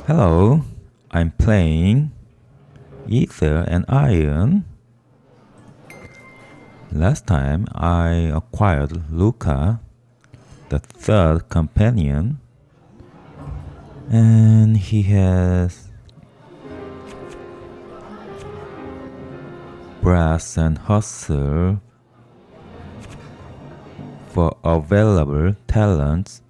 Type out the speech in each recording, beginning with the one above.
Hello, I'm playing Aether and Iron. Last time I acquired Luca, the third companion, and he has brass and hustle for available talents.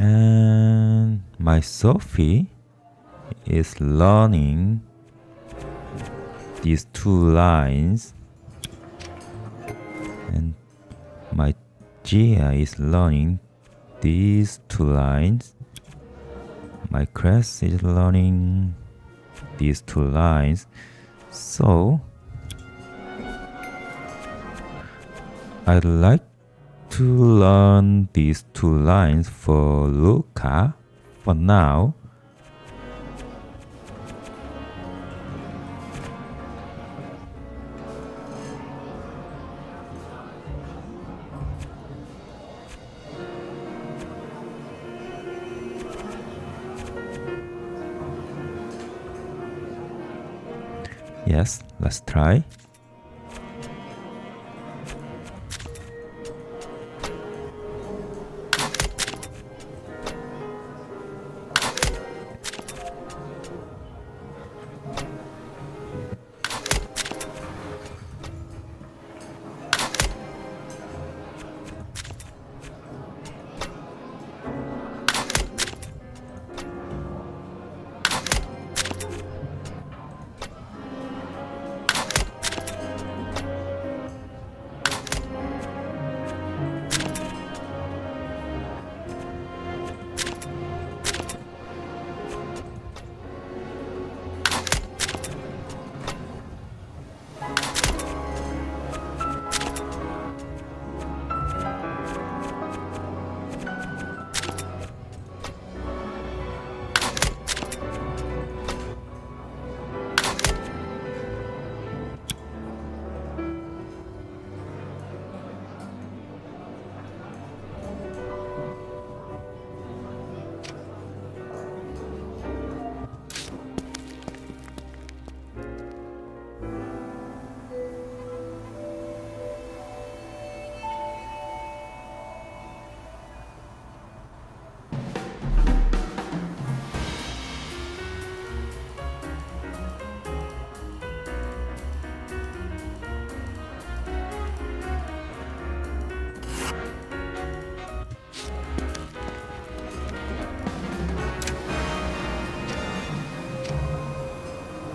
And my Sophie is learning these two lines, and my Gia is learning these two lines. My Crest is learning these two lines. So I'd like to learn these two lines for Luca for now. Yes, let's try.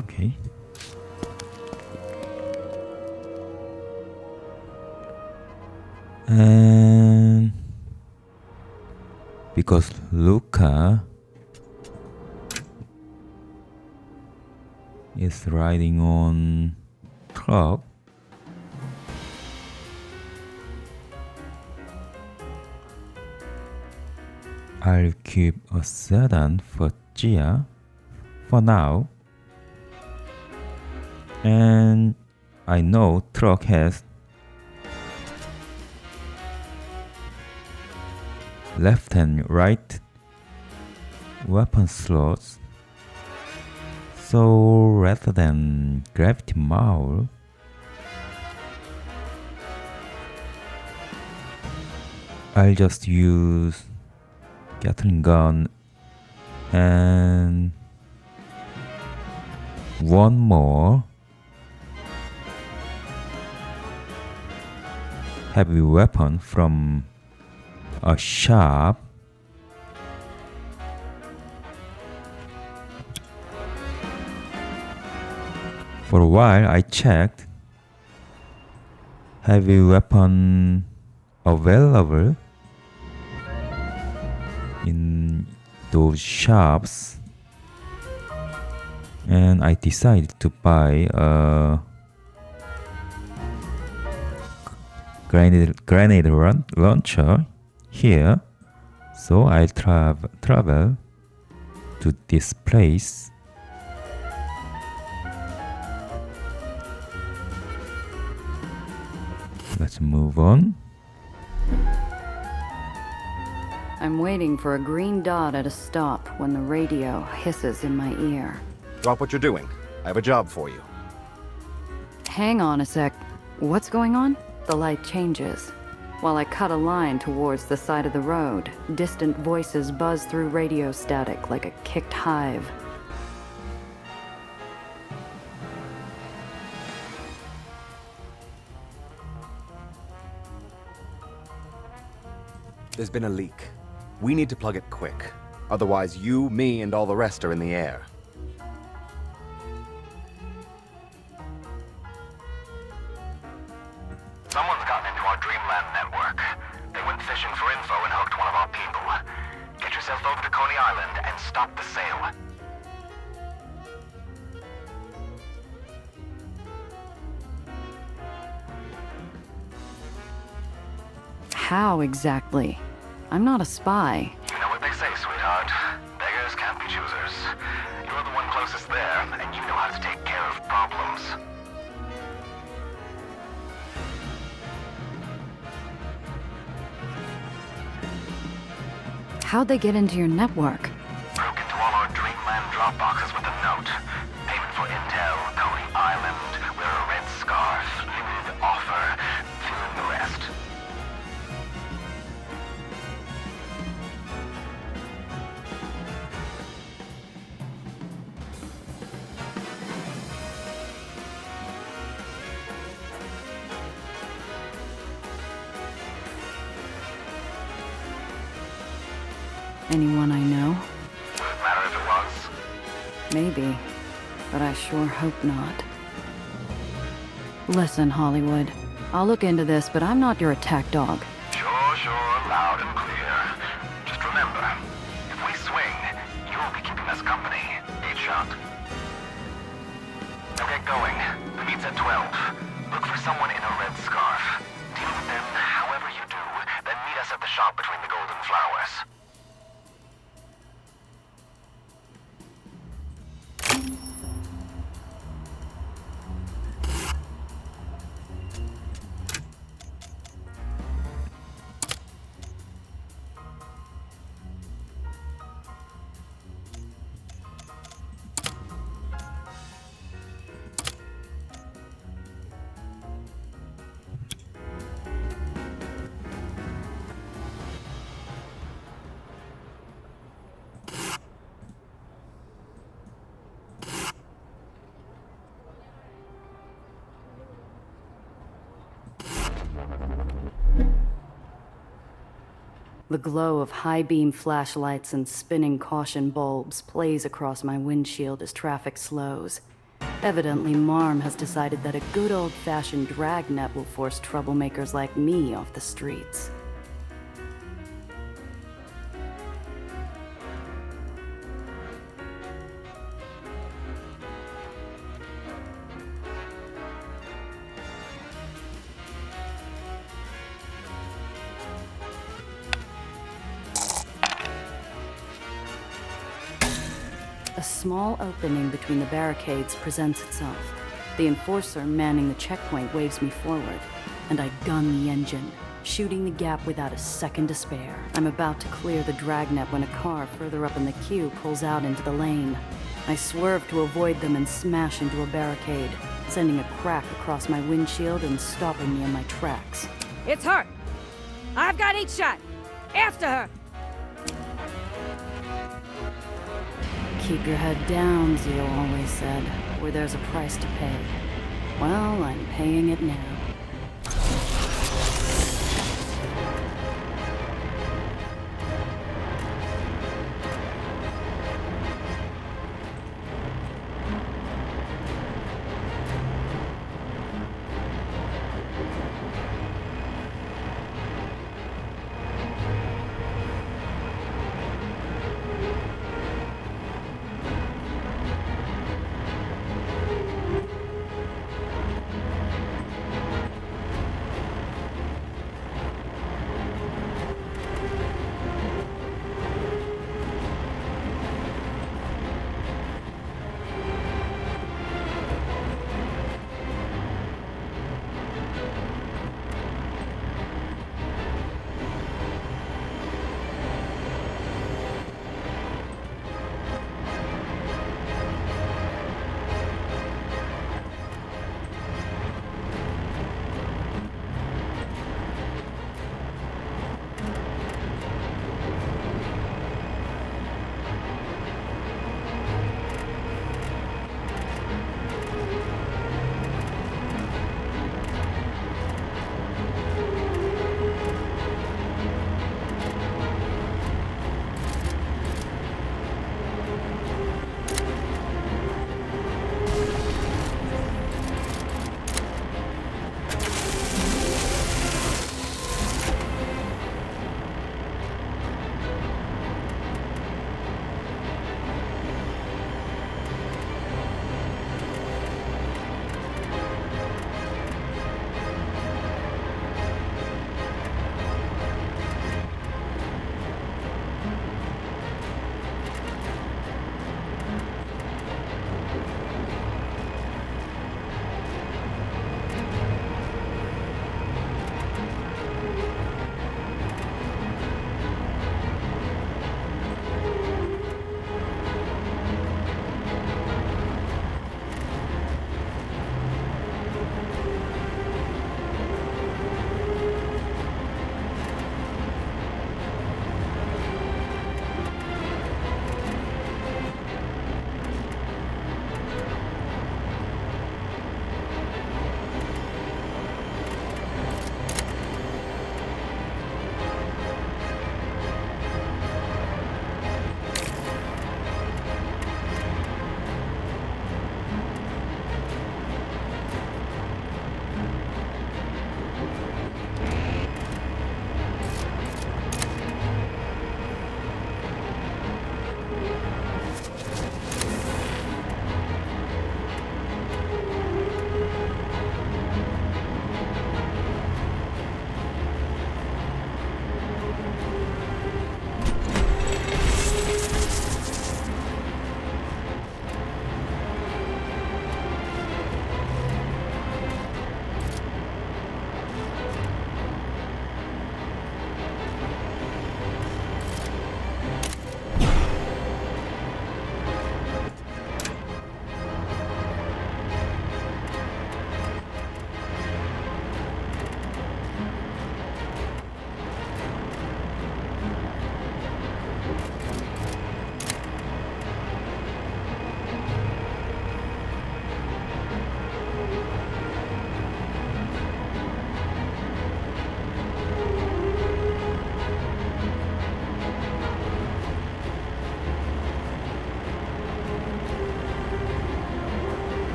Okay. And because Luca is riding on truck, I'll keep a sedan for Gia for now. And I know truck has left and right weapon slots, so rather than gravity maul, I'll just use Gatling gun and one more heavy weapon from a shop. For a while I checked heavy weapon available in those shops, and I decided to buy a grenade launcher here, so I'll travel to this place. Let's move on. I'm waiting for a green dot at a stop when the radio hisses in my ear. Drop what you're doing. I have a job for you. Hang on a sec. What's going on? The light changes. While I cut a line towards the side of the road, distant voices buzz through radio static like a kicked hive. There's been a leak. We need to plug it quick. Otherwise, you, me, and all the rest are in the air. Someone's gotten into our Dreamland network. They went fishing for info and hooked one of our people. Get yourself over to Coney Island and stop the sale. How exactly? I'm not a spy. You know what they say, sweetheart. Beggars can't be choosers. You're the one closest there, and you know how to take care of problems. How'd they get into your network? Broke into all our Dreamland drop boxes with a note. Payment for intel, Coney Island, wear a red scarf, limited offer, fill in the rest. Anyone I know? Would it matter if it was? Maybe, but I sure hope not. Listen, Hollywood. I'll look into this, but I'm not your attack dog. Sure, loud and clear. Just remember, if we swing, you'll be keeping us company. 8-shot. Now get going. The meet's at 12. Look for someone in a red scarf. Deal with them however you do, then meet us at the shop between the golden flowers. The glow of high-beam flashlights and spinning caution bulbs plays across my windshield as traffic slows. Evidently, Marm has decided that a good old-fashioned dragnet will force troublemakers like me off the streets. A small opening between the barricades presents itself. The enforcer manning the checkpoint waves me forward, and I gun the engine, shooting the gap without a second to spare. I'm about to clear the dragnet when a car further up in the queue pulls out into the lane. I swerve to avoid them and smash into a barricade, sending a crack across my windshield and stopping me in my tracks. It's her! I've got 8-shot! After her! Keep your head down, Zio always said, or there's a price to pay. Well, I'm paying it now.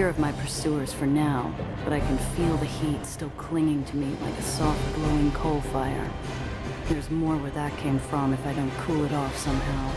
of my pursuers for now, but I can feel the heat still clinging to me like a soft, glowing coal fire. There's more where that came from if I don't cool it off somehow.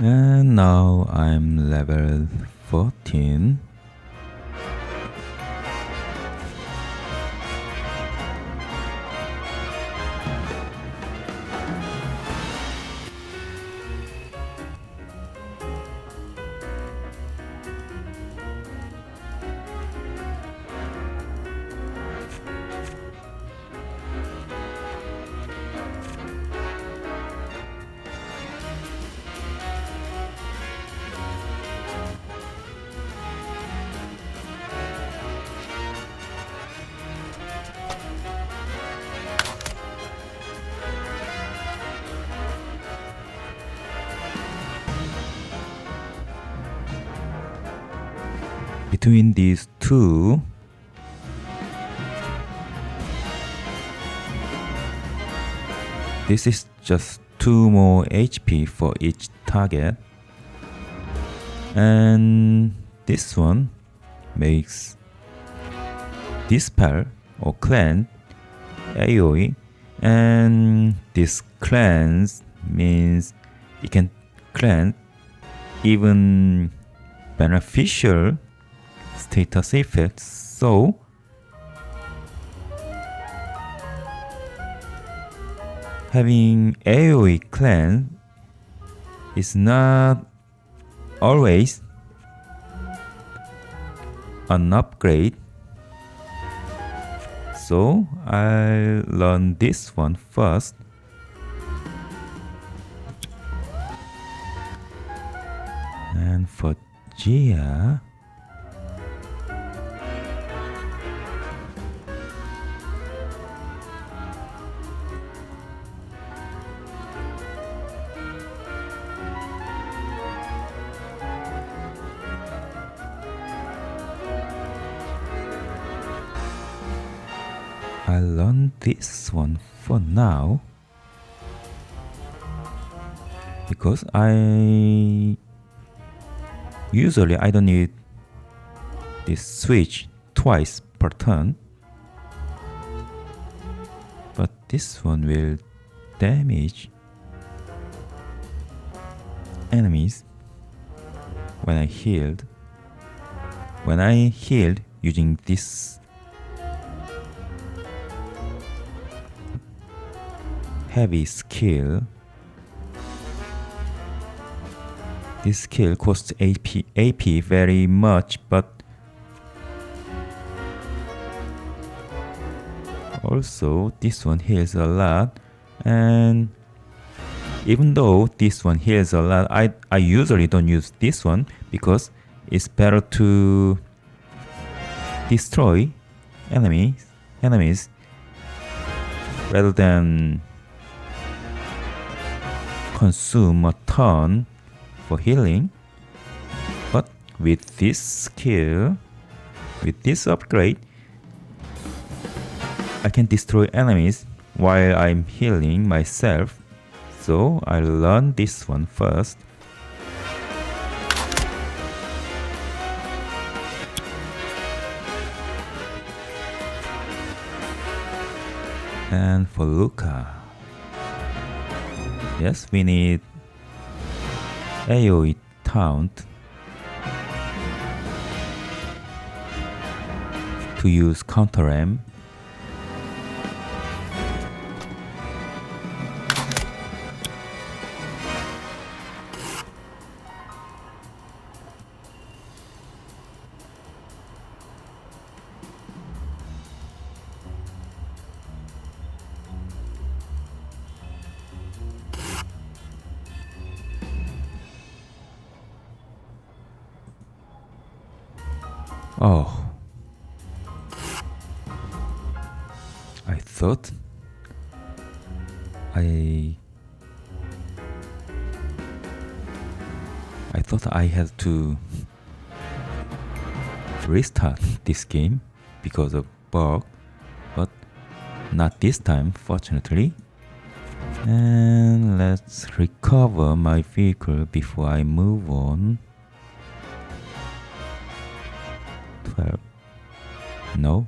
And now I'm level 14. Between these two, this is just 2 more HP for each target, and this one makes dispel or cleanse AoE, and this cleanse means it can cleanse even beneficial status effects. So having AoE cleanse is not always an upgrade, so I'll learn this one first. And for Gia, I learned this one for now because I don't need this switch twice per turn, but this one will damage enemies when I healed using this heavy skill. This skill costs AP very much, but also this one heals a lot. And even though this one heals a lot, I usually don't use this one because it's better to destroy enemies rather than consume a ton for healing. But with this skill, with this upgrade, I can destroy enemies while I'm healing myself. So I'll learn this one first. And for Luca, yes, we need AoE taunt to use counter ram. Oh, I thought I had to restart this game because of bug, but not this time, fortunately. And let's recover my vehicle before I move on. 12. No.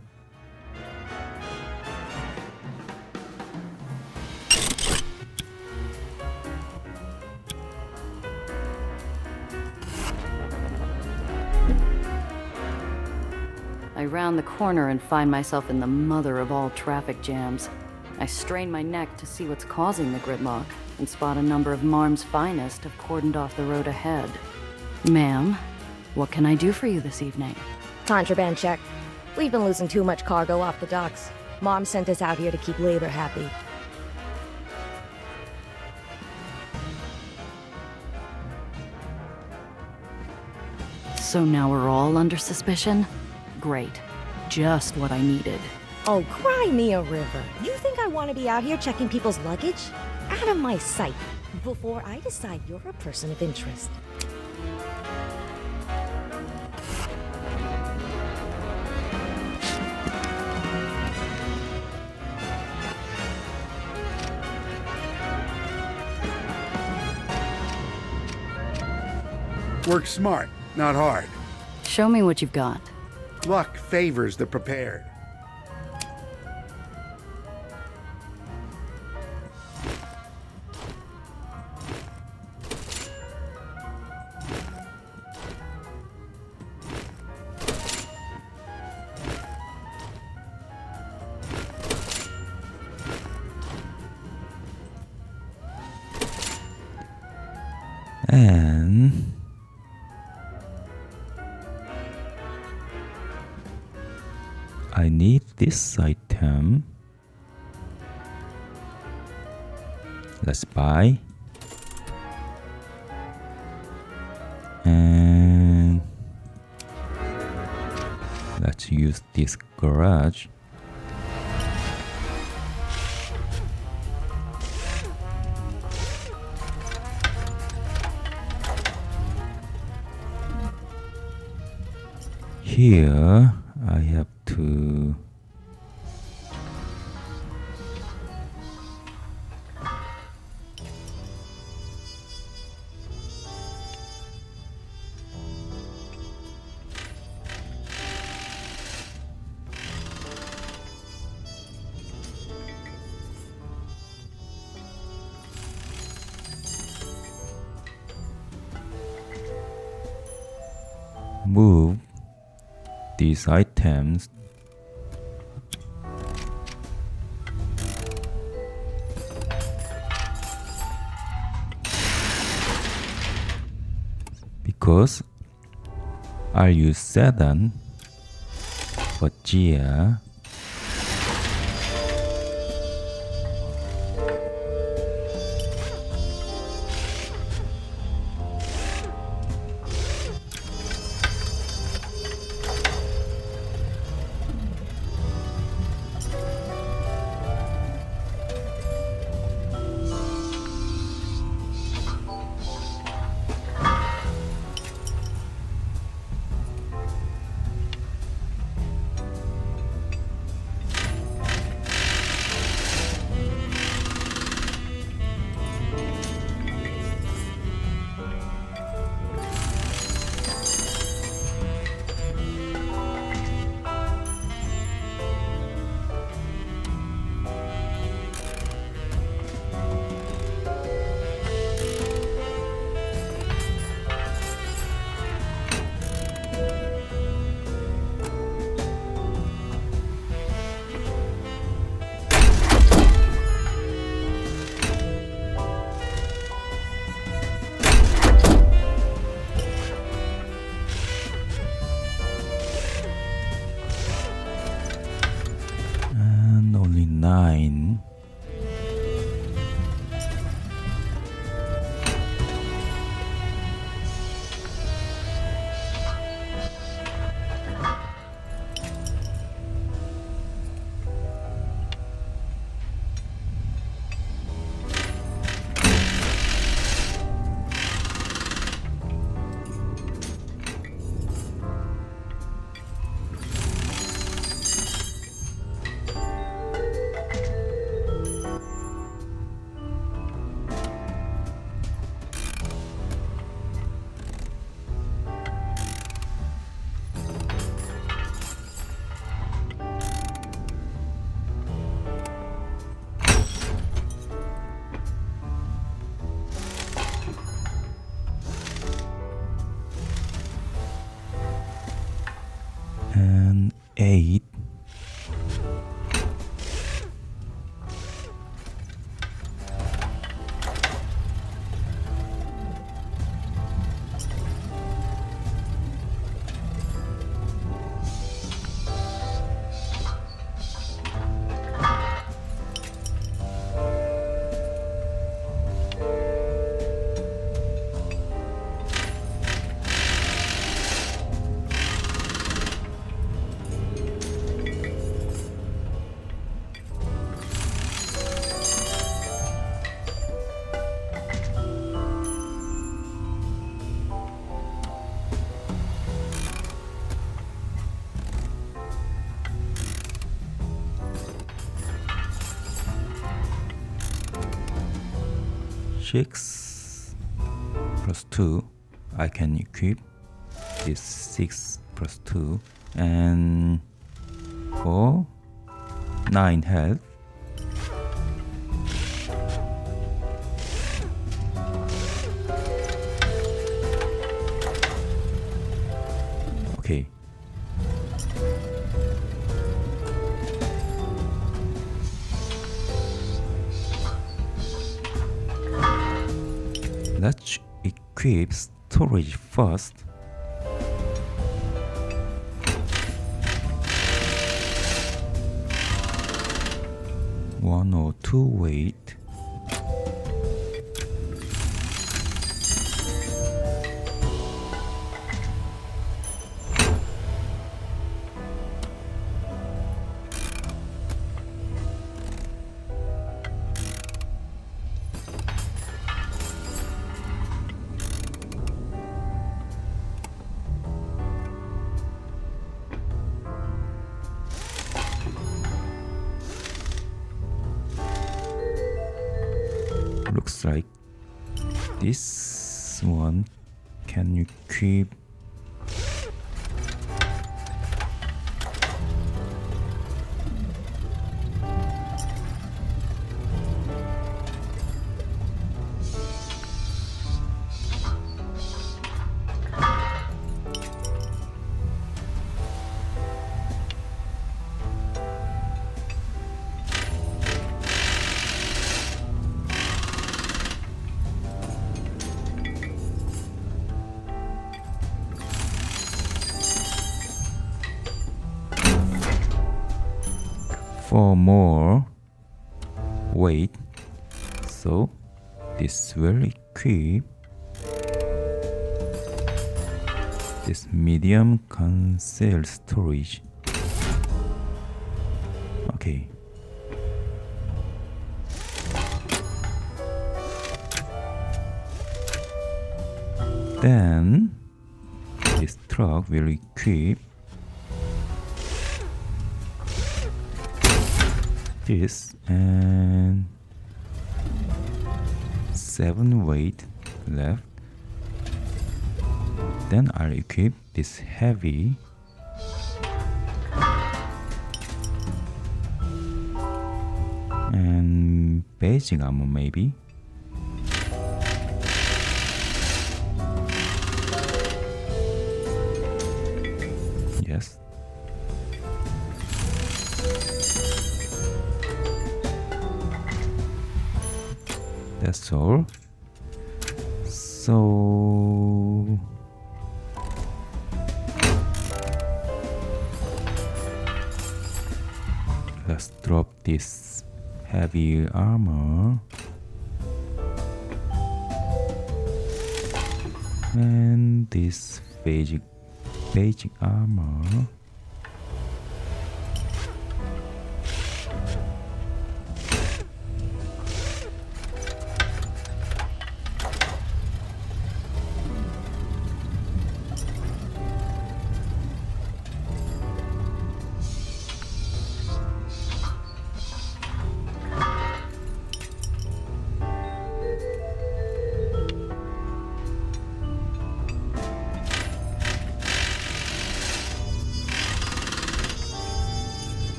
I round the corner and find myself in the mother of all traffic jams. I strain my neck to see what's causing the gridlock and spot a number of Marm's finest have cordoned off the road ahead. Ma'am, what can I do for you this evening? Contraband check. We've been losing too much cargo off the docks. Mom sent us out here to keep labor happy. So now we're all under suspicion? Great. Just what I needed. Oh, cry me a river. You think I want to be out here checking people's luggage? Out of my sight, before I decide you're a person of interest. Work smart, not hard. Show me what you've got. Luck favors the prepared. And I need this item. Let's buy. And let's use this garage. Here I have to move these items because I'll use sedan for Gia. Only 9. And 8. Six plus 2, I can equip this 6 plus 2 and 4, 9 health. Okay. Let's equip storage first. One or two weight. Looks like this one can equip for more weight, so this will equip this medium concealed storage. Okay. Then this truck will equip this and 7 weight left. Then I'll equip this heavy and basic armor maybe. Yes. That's all. So Let's drop this heavy armor. And this basic armor.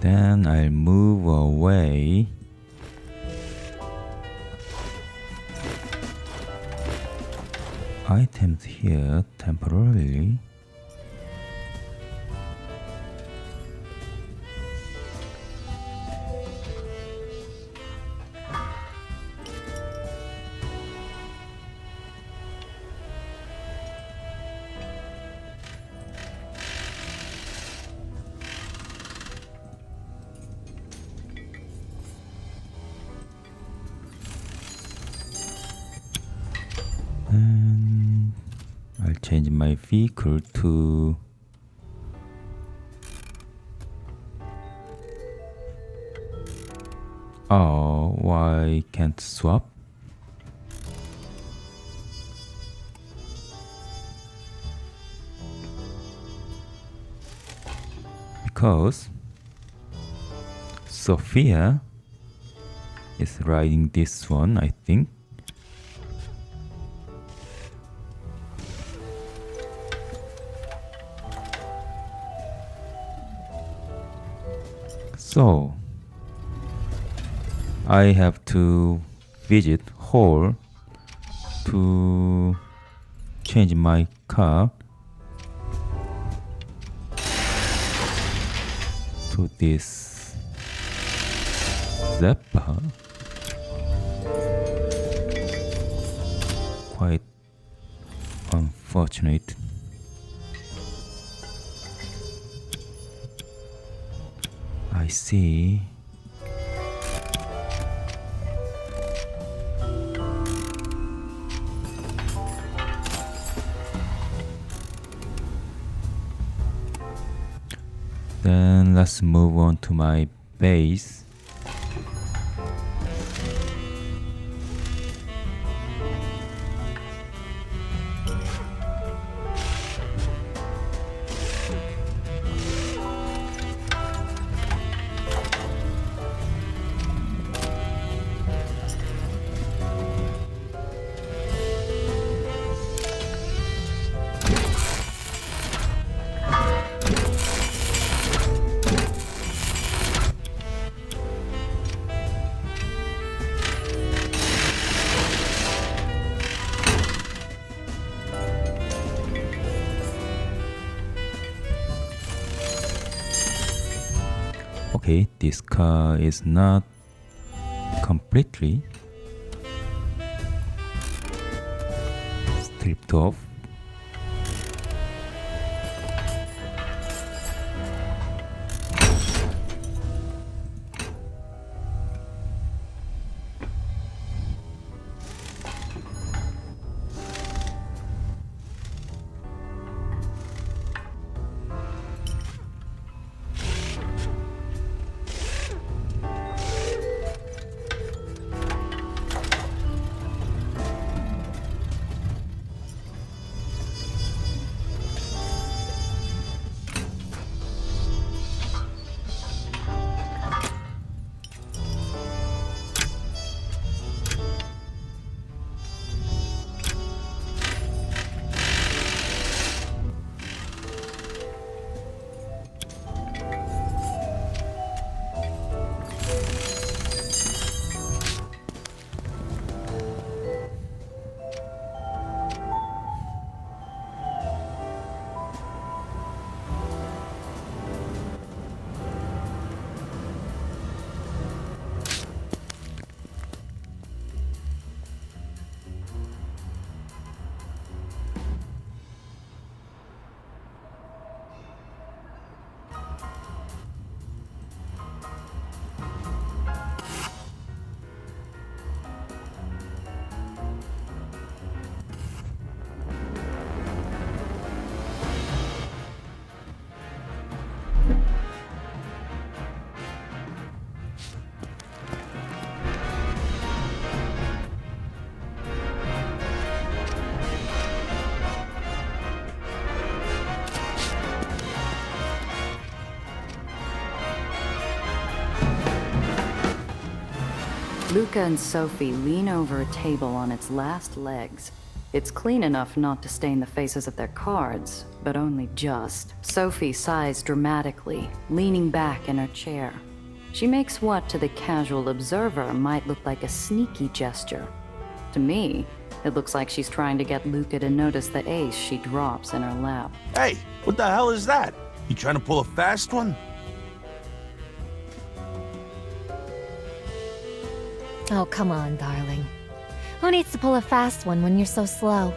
Then I'll move away. Items here temporarily. And I'll change my vehicle to why can't swap? Because Sophia is riding this one, I think. So I have to visit Hall to change my car to this Zeppa. Quite unfortunate. I see. Then let's move on to my base. Okay, this car is not completely stripped off. Luca and Sophie lean over a table on its last legs. It's clean enough not to stain the faces of their cards, but only just. Sophie sighs dramatically, leaning back in her chair. She makes what to the casual observer might look like a sneaky gesture. To me, it looks like she's trying to get Luca to notice the ace she drops in her lap. Hey, what the hell is that? You trying to pull a fast one? Oh, come on, darling. Who needs to pull a fast one when you're so slow?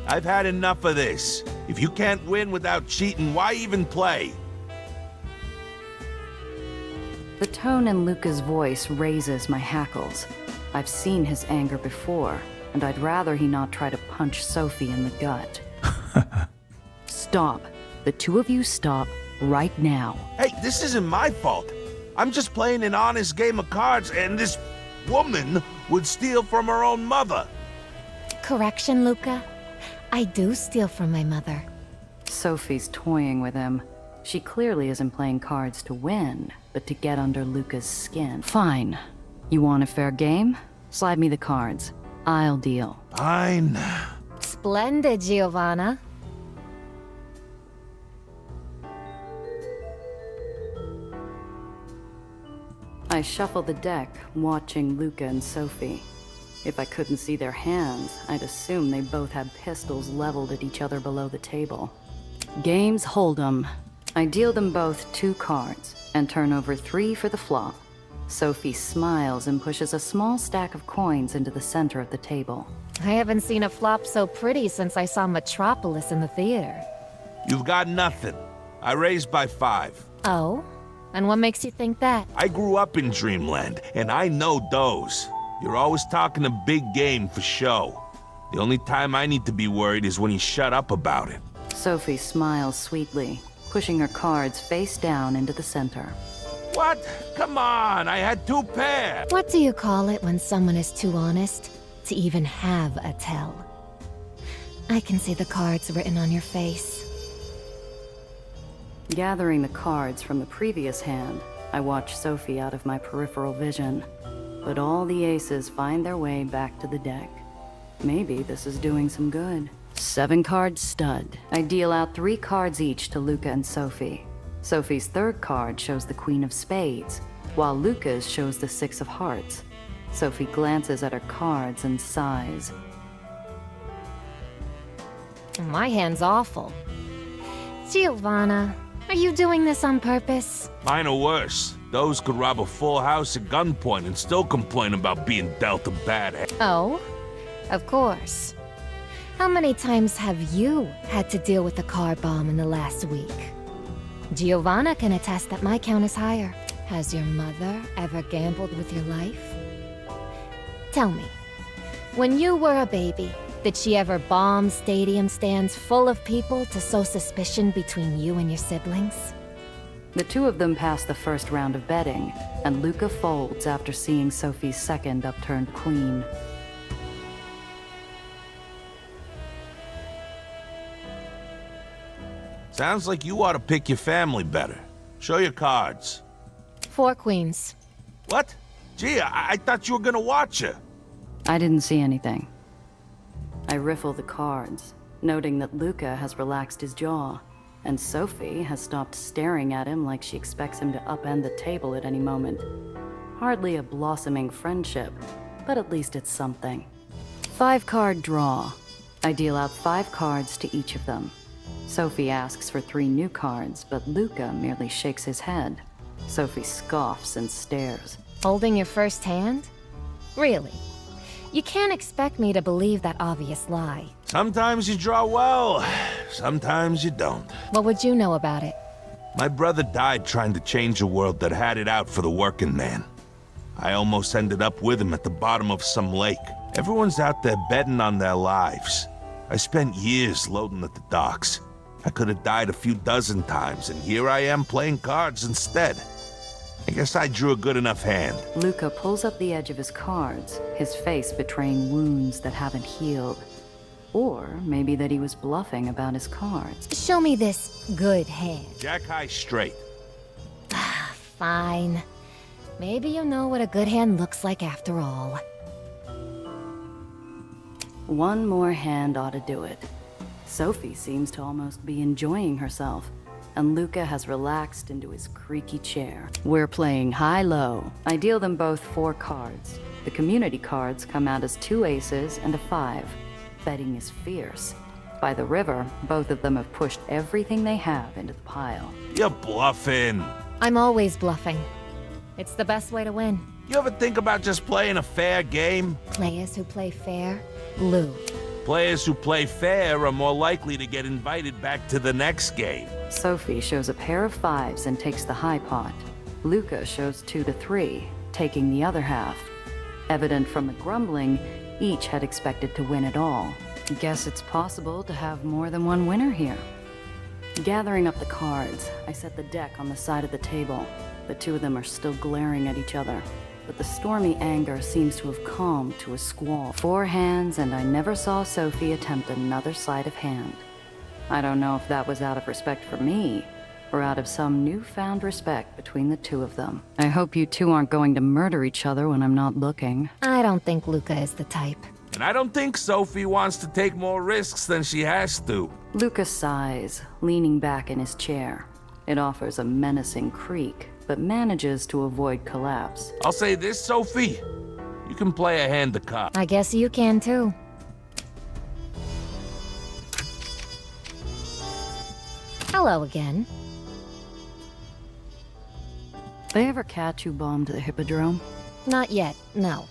I've had enough of this. If you can't win without cheating, why even play? The tone in Luca's voice raises my hackles. I've seen his anger before, and I'd rather he not try to punch Sophie in the gut. Stop. The two of you stop right now. Hey, this isn't my fault. I'm just playing an honest game of cards, and this woman would steal from her own mother. Correction, Luca. I do steal from my mother. Sophie's toying with him. She clearly isn't playing cards to win, but to get under Luca's skin. Fine. You want a fair game? Slide me the cards. I'll deal. Fine. Splendid, Giovanna. I shuffle the deck, watching Luca and Sophie. If I couldn't see their hands, I'd assume they both had pistols leveled at each other below the table. Games Hold'em. I deal them both 2 cards, and turn over 3 for the flop. Sophie smiles and pushes a small stack of coins into the center of the table. I haven't seen a flop so pretty since I saw Metropolis in the theater. You've got nothing. I raised by 5. Oh? And what makes you think that? I grew up in Dreamland, and I know those. You're always talking a big game for show. The only time I need to be worried is when you shut up about it. Sophie smiles sweetly, pushing her cards face down into the center. What? Come on, I had 2 pairs. What do you call it when someone is too honest to even have a tell? I can see the cards written on your face. Gathering the cards from the previous hand, I watch Sophie out of my peripheral vision. But all the aces find their way back to the deck. Maybe this is doing some good. 7-card stud. I deal out 3 cards each to Luca and Sophie. Sophie's 3rd card shows the Queen of Spades, while Luca's shows the 6 of Hearts. Sophie glances at her cards and sighs. My hand's awful. Giovanna, Are you doing this on purpose? Mine are worse. Those could rob a full house at gunpoint and still complain about being dealt a bad hand. Oh, of course. How many times have you had to deal with a car bomb in the last week? Giovanna can attest that my count is higher. Has your mother ever gambled with your life? Tell me, when you were a baby, did she ever bomb stadium stands full of people to sow suspicion between you and your siblings? The two of them pass the first round of betting, and Luca folds after seeing Sophie's second upturned queen. Sounds like you ought to pick your family better. Show your cards. 4 queens. What? Gee, I thought you were gonna watch her. I didn't see anything. I riffle the cards, noting that Luca has relaxed his jaw, and Sophie has stopped staring at him like she expects him to upend the table at any moment. Hardly a blossoming friendship, but at least it's something. 5-card draw. I deal out 5 cards to each of them. Sophie asks for 3 new cards, but Luca merely shakes his head. Sophie scoffs and stares. Holding your first hand? Really? You can't expect me to believe that obvious lie. Sometimes you draw well, sometimes you don't. What would you know about it? My brother died trying to change a world that had it out for the working man. I almost ended up with him at the bottom of some lake. Everyone's out there betting on their lives. I spent years loading at the docks. I could have died a few dozen times, and here I am playing cards instead. I guess I drew a good enough hand. Luca pulls up the edge of his cards, his face betraying wounds that haven't healed. Or maybe that he was bluffing about his cards. Show me this good hand. Jack high straight. Fine. Maybe you know what a good hand looks like after all. One more hand ought to do it. Sophie seems to almost be enjoying herself, and Luca has relaxed into his creaky chair. We're playing high-low. I deal them both 4 cards. The community cards come out as 2 aces and a 5. Betting is fierce. By the river, both of them have pushed everything they have into the pile. You're bluffing. I'm always bluffing. It's the best way to win. You ever think about just playing a fair game? Players who play fair lose. Players who play fair are more likely to get invited back to the next game. Sophie shows a pair of 5s and takes the high pot. Luca shows 2 to 3, taking the other half. Evident from the grumbling, each had expected to win it all. Guess it's possible to have more than one winner here. Gathering up the cards, I set the deck on the side of the table. The two of them are still glaring at each other, but the stormy anger seems to have calmed to a squall. 4 hands, and I never saw Sophie attempt another sleight of hand. I don't know if that was out of respect for me, or out of some newfound respect between the two of them. I hope you two aren't going to murder each other when I'm not looking. I don't think Luca is the type. And I don't think Sophie wants to take more risks than she has to. Luca sighs, leaning back in his chair. It offers a menacing creak, but manages to avoid collapse. I'll say this, Sophie. You can play a hand of cards. I guess you can too. Hello again. They ever catch who bombed the Hippodrome? Not yet, no.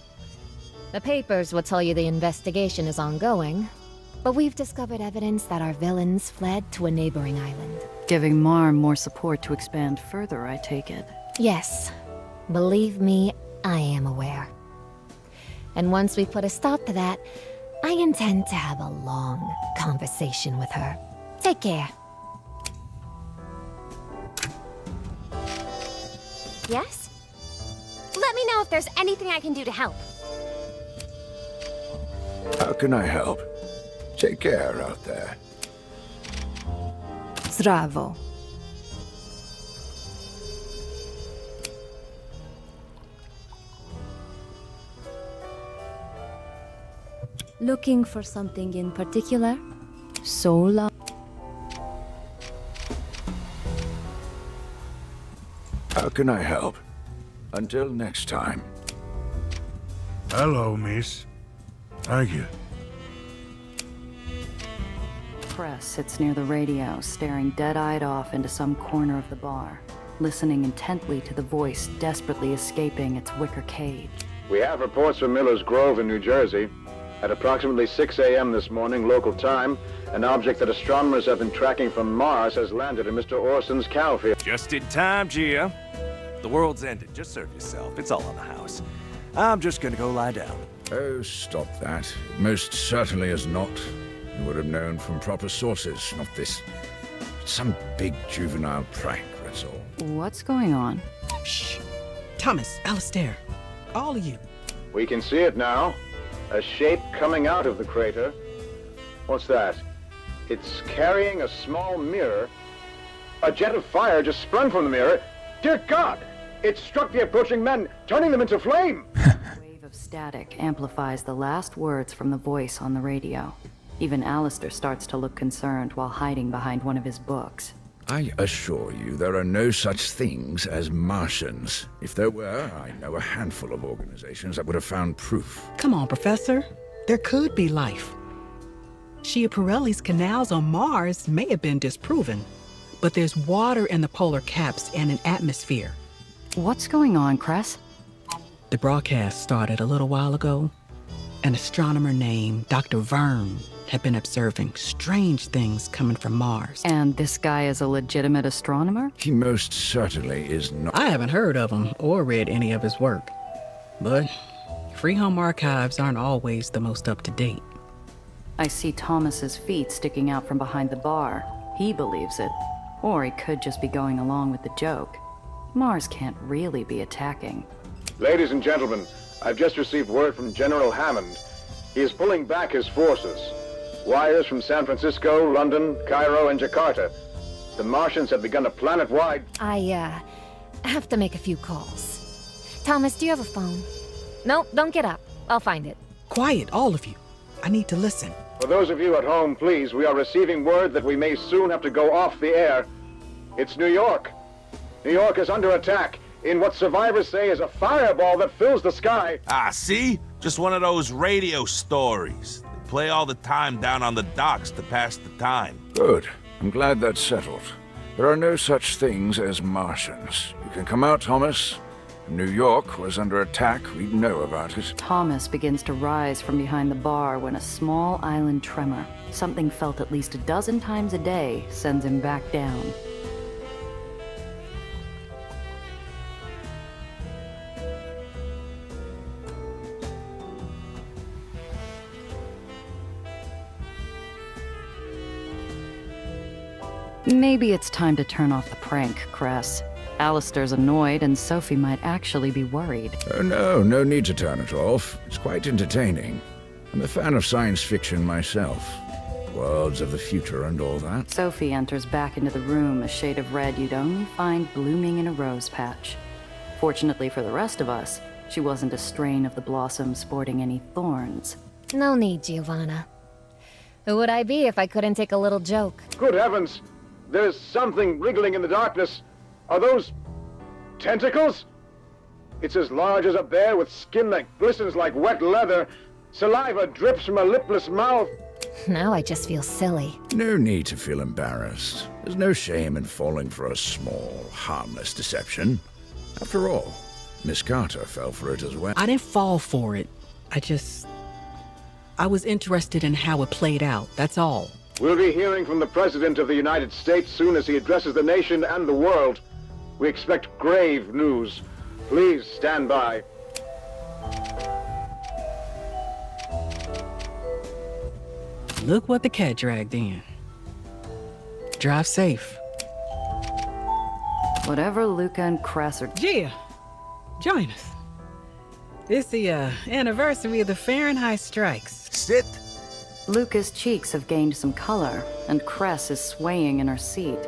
The papers will tell you the investigation is ongoing, but we've discovered evidence that our villains fled to a neighboring island. Giving Marm more support to expand further, I take it. Yes. Believe me, I am aware. And once we put a stop to that, I intend to have a long conversation with her. Take care. Yes? Let me know if there's anything I can do to help. How can I help? Take care out there. Zdravo. Looking for something in particular? Sola. How can I help? Until next time. Hello, miss. Thank you. Cress sits near the radio, staring dead-eyed off into some corner of the bar, listening intently to the voice desperately escaping its wicker cage. We have reports from Miller's Grove in New Jersey. At approximately 6 a.m. this morning, local time, an object that astronomers have been tracking from Mars has landed in Mr. Orson's cow field. Just in time, Gia. The world's ended. Just serve yourself. It's all on the house. I'm just gonna go lie down. Oh, stop that. Most certainly is not. You would have known from proper sources, not this. Some big juvenile prank, that's all. What's going on? Shh. Thomas, Alistair, all of you. We can see it now. A shape coming out of the crater. What's that? It's carrying a small mirror. A jet of fire just sprung from the mirror. Dear God! It struck the approaching men, turning them into flame! A wave of static amplifies the last words from the voice on the radio. Even Alistair starts to look concerned while hiding behind one of his books. I assure you there are no such things as Martians. If there were, I know a handful of organizations that would have found proof. Come on, Professor. There could be life. Schiaparelli's canals on Mars may have been disproven, but there's water in the polar caps and an atmosphere. What's going on, Cress? The broadcast started a little while ago. An astronomer named Dr. Verne had been observing strange things coming from Mars. And this guy is a legitimate astronomer? He most certainly is not. I haven't heard of him or read any of his work. But free home archives aren't always the most up-to-date. I see Thomas's feet sticking out from behind the bar. He believes it. Or he could just be going along with the joke. Mars can't really be attacking. Ladies and gentlemen, I've just received word from General Hammond. He is pulling back his forces. Wires from San Francisco, London, Cairo, and Jakarta. The Martians have begun a planet-wide... I have to make a few calls. Thomas, do you have a phone? No, don't get up. I'll find it. Quiet, all of you. I need to listen. For those of you at home, please, we are receiving word that we may soon have to go off the air. It's New York. New York is under attack in what survivors say is a fireball that fills the sky. Ah, see? Just one of those radio stories. They play all the time down on the docks to pass the time. Good. I'm glad that's settled. There are no such things as Martians. You can come out, Thomas. New York was under attack. We'd know about it. Thomas begins to rise from behind the bar when a small island tremor, something felt at least a dozen times a day, sends him back down. Maybe it's time to turn off the prank, Cress. Alistair's annoyed, and Sophie might actually be worried. Oh, no need to turn it off. It's quite entertaining. I'm a fan of science fiction myself. Worlds of the future and all that. Sophie enters back into the room, a shade of red you'd only find blooming in a rose patch. Fortunately for the rest of us, she wasn't a strain of the blossom sporting any thorns. No need, Giovanna. Who would I be if I couldn't take a little joke? Good heavens! There's something wriggling in the darkness. Are those... tentacles? It's as large as a bear with skin that glistens like wet leather. Saliva drips from a lipless mouth. Now I just feel silly. No need to feel embarrassed. There's no shame in falling for a small, harmless deception. After all, Miss Carter fell for it as well. I didn't fall for it. I was interested in how it played out, that's all. We'll be hearing from the President of the United States soon as he addresses the nation and the world. We expect grave news. Please stand by. Look what the cat dragged in. Drive safe. Whatever Luca and Cress are... Gia, join us. It's the anniversary of the Fahrenheit strikes. Sit. Luca's cheeks have gained some color, and Cress is swaying in her seat.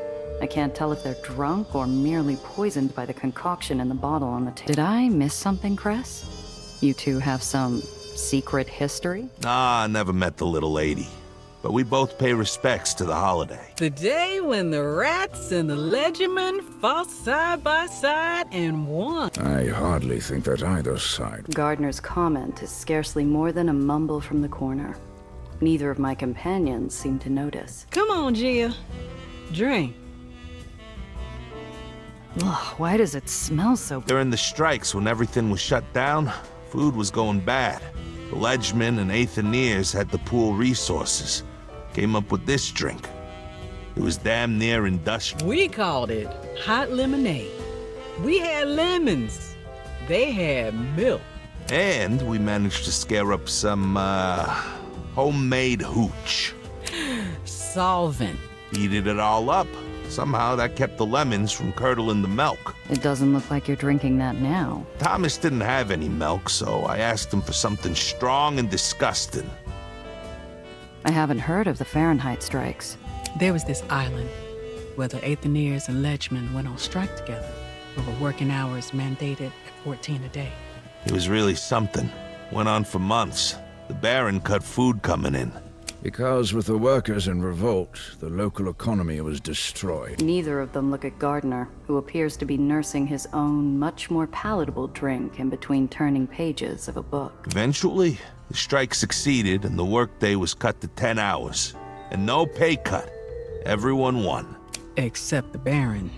I can't tell if they're drunk or merely poisoned by the concoction in the bottle on the table. Did I miss something, Cress? You two have some secret history? Nah, never met the little lady. But we both pay respects to the holiday. The day when the rats and the legiman fought side by side and won. I hardly think that either side... Gardner's comment is scarcely more than a mumble from the corner. Neither of my companions seemed to notice. Come on, Gia. Drink. Ugh, why does it smell so bad? During the strikes, when everything was shut down, food was going bad. The Ledgemen and Aether had to pool resources. Came up with this drink. It was damn near industrial. We called it hot lemonade. We had lemons. They had milk. And we managed to scare up some, homemade hooch. Solvent. Heated it all up. Somehow that kept the lemons from curdling the milk. It doesn't look like you're drinking that now. Thomas didn't have any milk, so I asked him for something strong and disgusting. I haven't heard of the Fahrenheit strikes. There was this island where the Aetherians and Ledgemen went on strike together over working hours mandated at 14 a day. It was really something. Went on for months. The Baron cut food coming in. Because with the workers in revolt, the local economy was destroyed. Neither of them look at Gardner, who appears to be nursing his own, much more palatable drink in between turning pages of a book. Eventually, the strike succeeded and the workday was cut to 10 hours. And no pay cut. Everyone won. Except the Baron.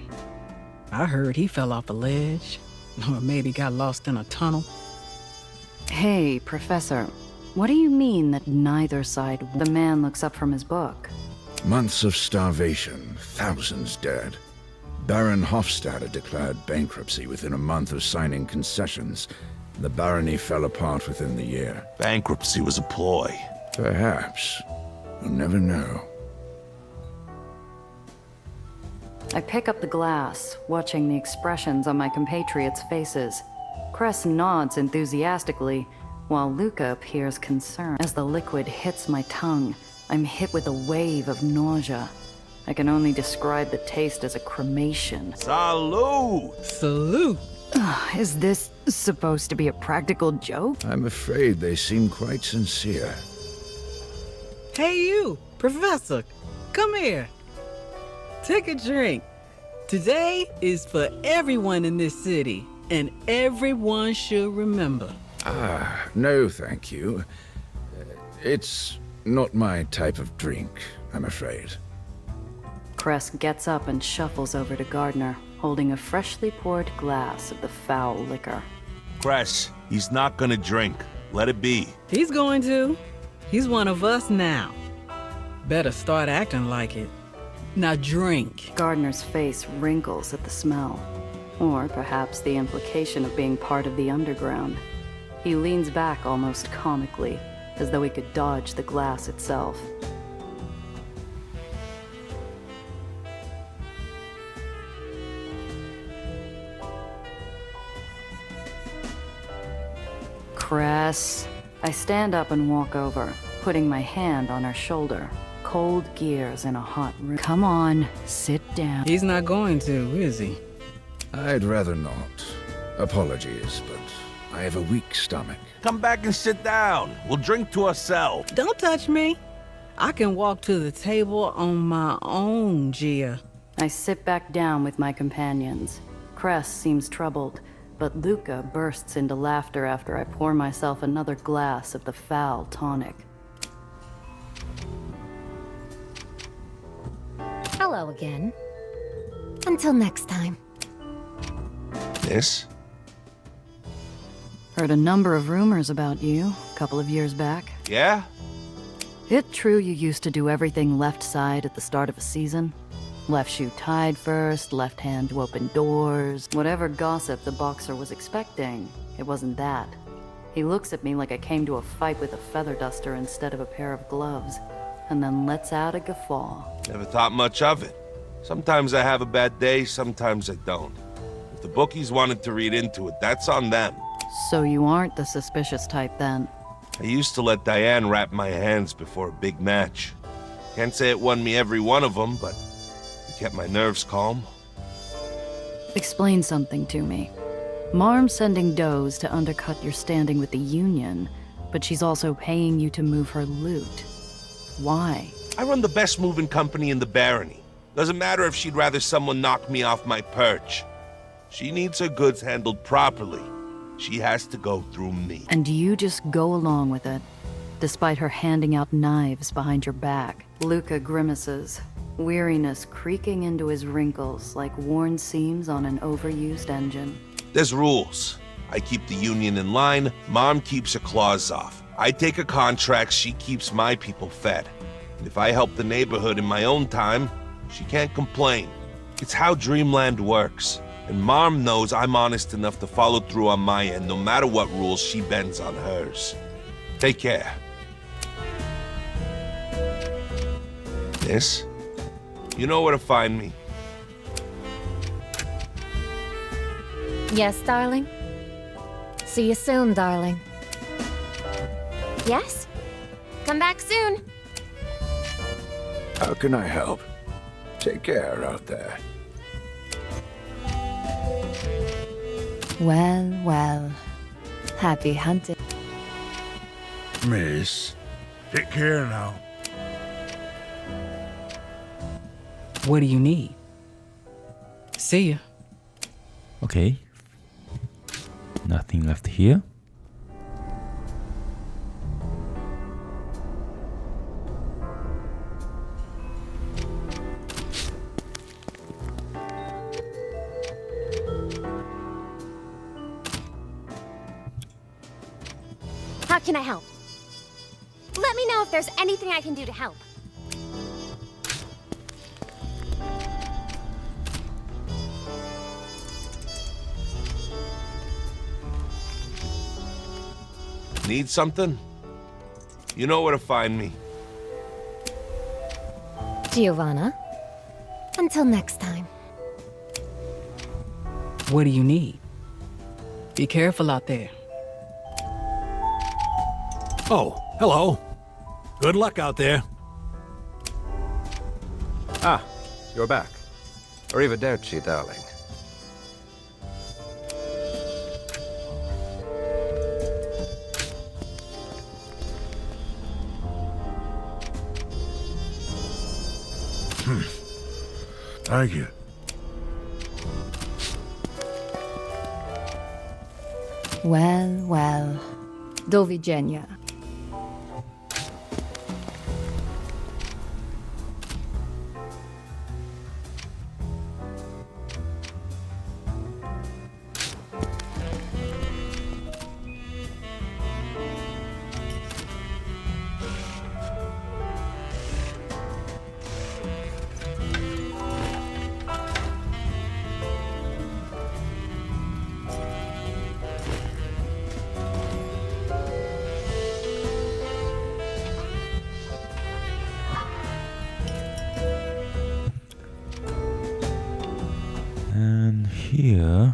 I heard he fell off a ledge, or maybe got lost in a tunnel. Hey, Professor. What do you mean that neither side... The man looks up from his book. Months of starvation, thousands dead. Baron Hofstadter declared bankruptcy within a month of signing concessions. The barony fell apart within the year. Bankruptcy was a ploy. Perhaps. You'll never know. I pick up the glass, watching the expressions on my compatriots' faces. Cress nods enthusiastically, while Luca appears concerned. As the liquid hits my tongue, I'm hit with a wave of nausea. I can only describe the taste as a cremation. Salud! Salute! Is this supposed to be a practical joke? I'm afraid they seem quite sincere. Hey you, Professor, come here. Take a drink. Today is for everyone in this city, and everyone should remember. No thank you. It's not my type of drink, I'm afraid. Cress gets up and shuffles over to Gardner, holding a freshly poured glass of the foul liquor. Cress, he's not gonna drink. Let it be. He's going to. He's one of us now. Better start acting like it. Now drink. Gardner's face wrinkles at the smell. Or perhaps the implication of being part of the underground. He leans back almost comically, as though he could dodge the glass itself. Cress. I stand up and walk over, putting my hand on her shoulder. Cold gears in a hot room. Come on, sit down. He's not going to, is he? I'd rather not. Apologies, but I have a weak stomach. Come back and sit down. We'll drink to ourselves. Don't touch me. I can walk to the table on my own, Gia. I sit back down with my companions. Cress seems troubled, but Luca bursts into laughter after I pour myself another glass of the foul tonic. Hello again. Until next time. This? Heard a number of rumors about you, a couple of years back. Yeah? It true you used to do everything left side at the start of a season? Left shoe tied first, left hand to open doors. Whatever gossip the boxer was expecting, it wasn't that. He looks at me like I came to a fight with a feather duster instead of a pair of gloves, and then lets out a guffaw. Never thought much of it. Sometimes I have a bad day, sometimes I don't. If the bookies wanted to read into it, that's on them. So you aren't the suspicious type then? I used to let Diane wrap my hands before a big match. Can't say it won me every one of them, but it kept my nerves calm. Explain something to me. Marm's sending does to undercut your standing with the Union, but she's also paying you to move her loot. Why? I run the best moving company in the barony. Doesn't matter if she'd rather someone knock me off my perch. She needs her goods handled properly. She has to go through me. And you just go along with it. despite her handing out knives behind your back. Luca grimaces, weariness creaking into his wrinkles like worn seams on an overused engine. There's rules. I keep the union in line, Mom keeps her claws off. I take a contract, she keeps my people fed. And if I help the neighborhood in my own time, she can't complain. It's how Dreamland works. And Mom knows I'm honest enough to follow through on my end, no matter what rules she bends on hers. Take care. Miss, you know where to find me. Yes, darling? See you soon, darling. Yes? Come back soon. How can I help? Take care out there. Well, well. Happy hunting. Miss, take care now. What do you need? See ya. Okay. Nothing left here. How can I help? Let me know if there's anything I can do to help. Need something? You know where to find me. Giovanna, until next time. What do you need? Be careful out there. Oh, hello. Good luck out there. Ah, you're back. Arrivederci, darling. Thank you. Well, well. Do widzenia. And here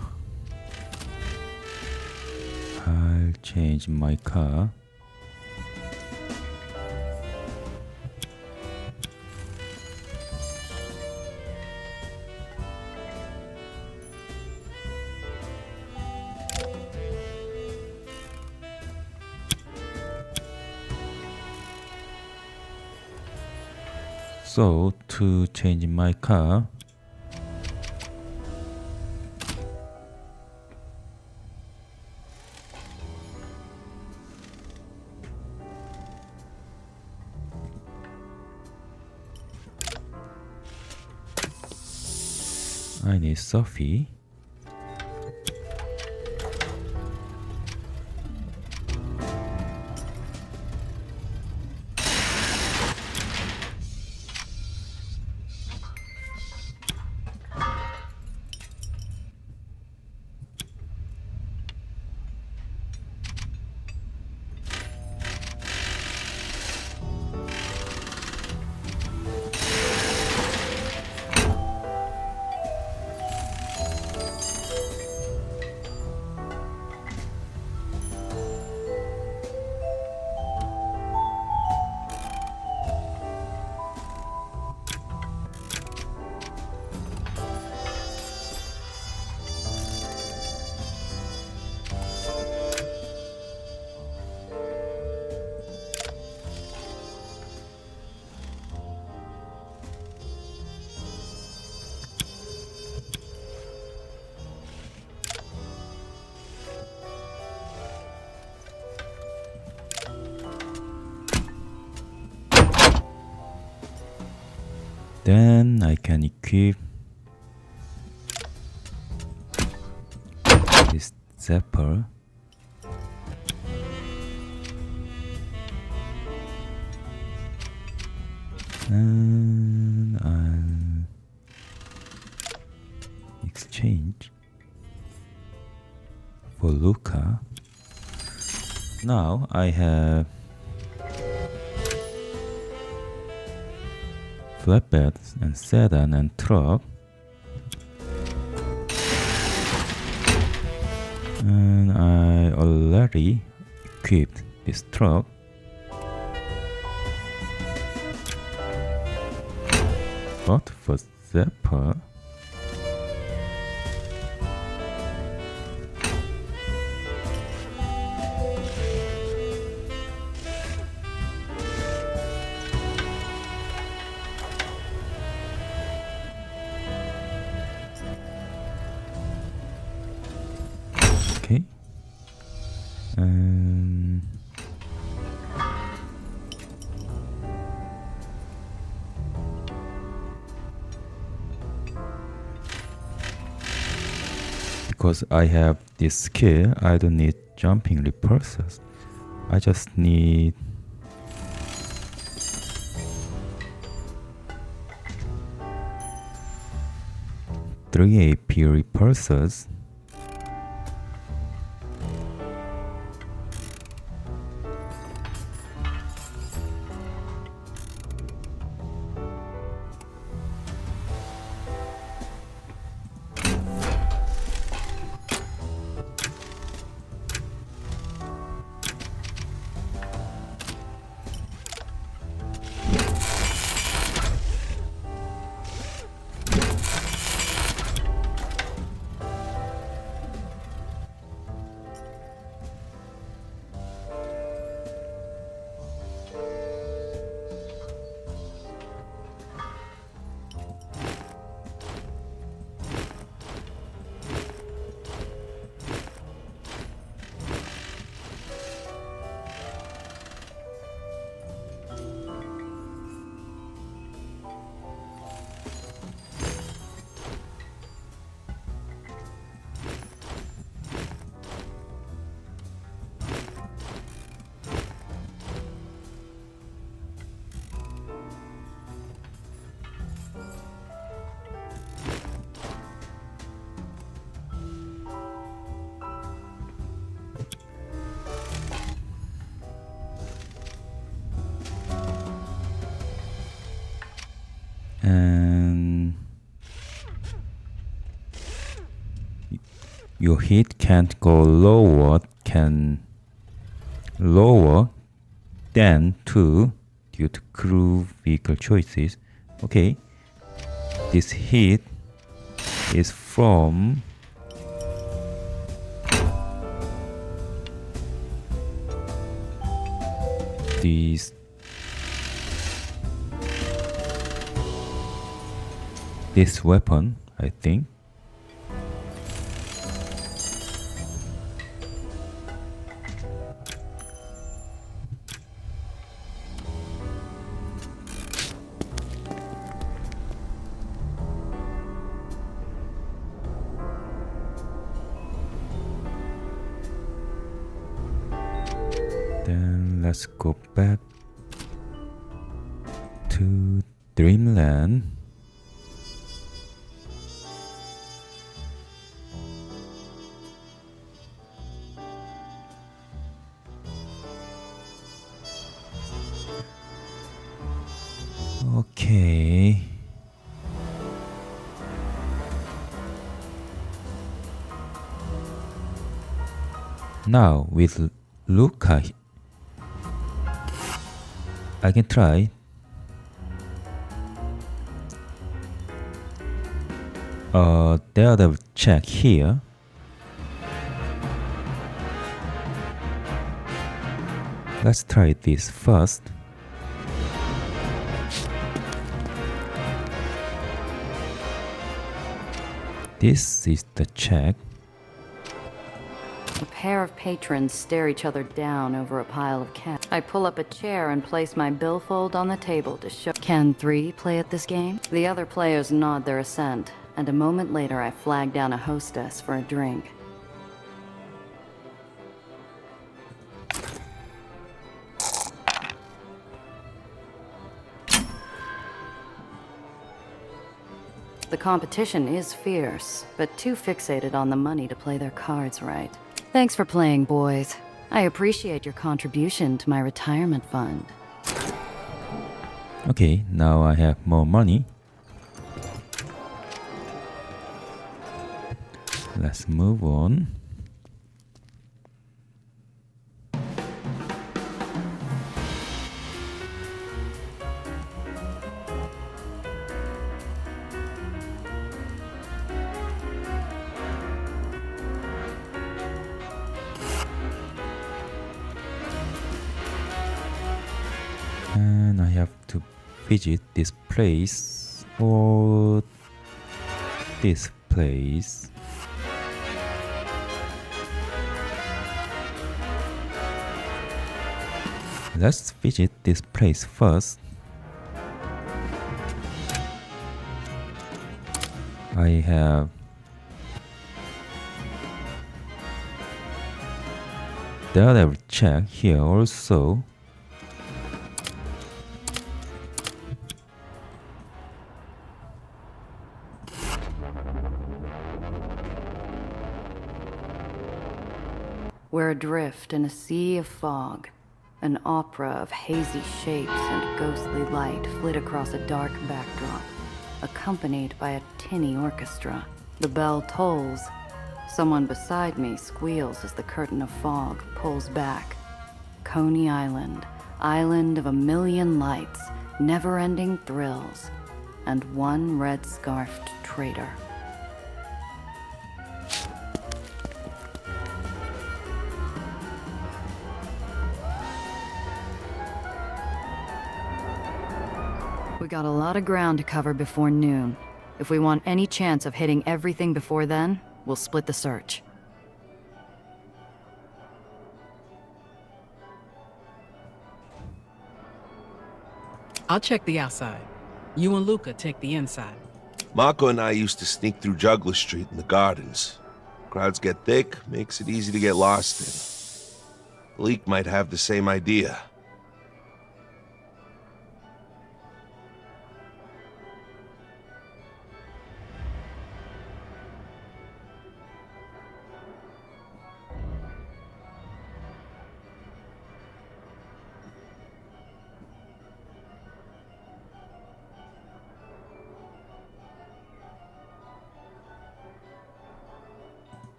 I'll change my car. So to change my car, I need Sophie. then I can equip this zapper. And I'll exchange for Luca. Now I have flatbeds and sedan and truck. And I already equipped this truck. But for zapper, okay, and because I have this skill, I don't need jumping repulsors. I just need three AP repulsors. And your hit can't go lower than 2 due to crew vehicle choices. Okay, this hit is from this weapon, I think. Then let's go back to Dreamland. Okay. Now with Luca, I can try Daredevil check here. Let's try this first. This is the check. A pair of patrons stare each other down over a pile of cash. I pull up a chair and place my billfold on the table to show. Can 3 play at this game? The other players nod their assent, and a moment later I flag down a hostess for a drink. The competition is fierce, but too fixated on the money to play their cards right. Thanks for playing, boys. I appreciate your contribution to my retirement fund. Okay, now I have more money. Let's move on. And I have to visit this place or this place. Let's visit this place first. I have the other check here also. We're adrift in a sea of fog. An opera of hazy shapes and ghostly light flit across a dark backdrop, accompanied by a tinny orchestra. The bell tolls. Someone beside me squeals as the curtain of fog pulls back. Coney Island, island of a million lights, never-ending thrills, and one red-scarfed traitor. We got a lot of ground to cover before noon. If we want any chance of hitting everything before then, we'll split the search. I'll check the outside. You and Luca take the inside. Mako and I used to sneak through Juggler Street in the gardens. Crowds get thick, makes it easy to get lost in. Leek might have the same idea.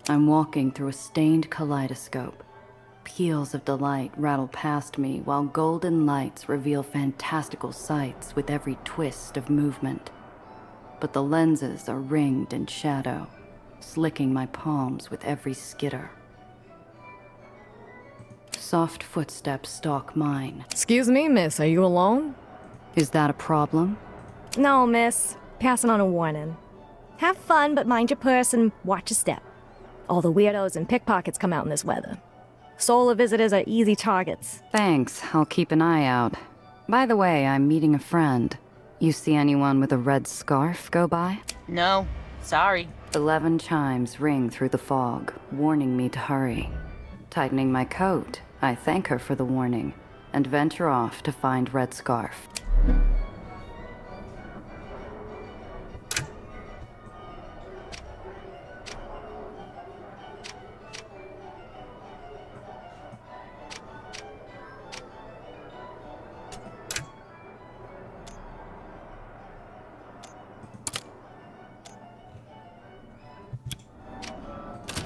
I'm walking through a stained kaleidoscope. Peals of delight rattle past me while golden lights reveal fantastical sights with every twist of movement. But the lenses are ringed in shadow, slicking my palms with every skitter. Soft footsteps stalk mine. Excuse me, miss, are you alone? Is that a problem? No, miss. Passing on a warning. Have fun, but mind your purse and watch your step. All the weirdos and pickpockets come out in this weather. Solar visitors are easy targets. Thanks, I'll keep an eye out. By the way, I'm meeting a friend. You see anyone with a red scarf go by? No, sorry. 11 chimes ring through the fog, warning me to hurry. Tightening my coat, I thank her for the warning, and venture off to find Red Scarf.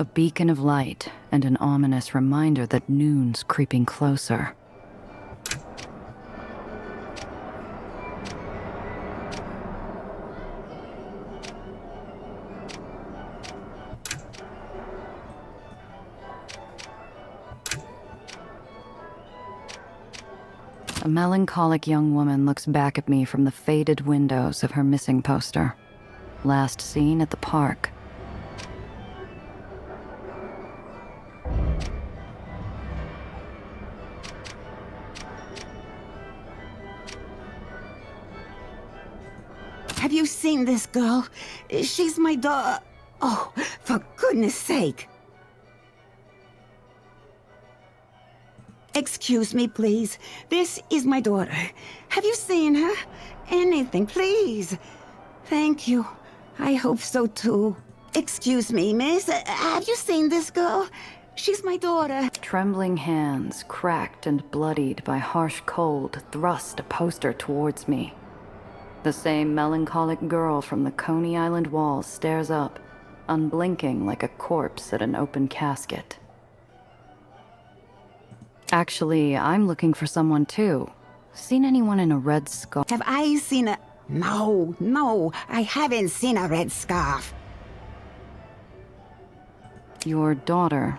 A beacon of light, and an ominous reminder that noon's creeping closer. A melancholic young woman looks back at me from the faded windows of her missing poster. Last seen at the park. seen this girl? She's my daughter. Oh, for goodness sake. Excuse me, please. This is my daughter. Have you seen her? Anything, please. Thank you. I hope so, too. Excuse me, miss. Have you seen this girl? She's my daughter. Trembling hands, cracked and bloodied by harsh cold, thrust a poster towards me. The same melancholic girl from the Coney Island walls stares up, unblinking like a corpse at an open casket. Actually, I'm looking for someone too. Seen anyone in a red scarf? Have I seen a... No, I haven't seen a red scarf. Your daughter.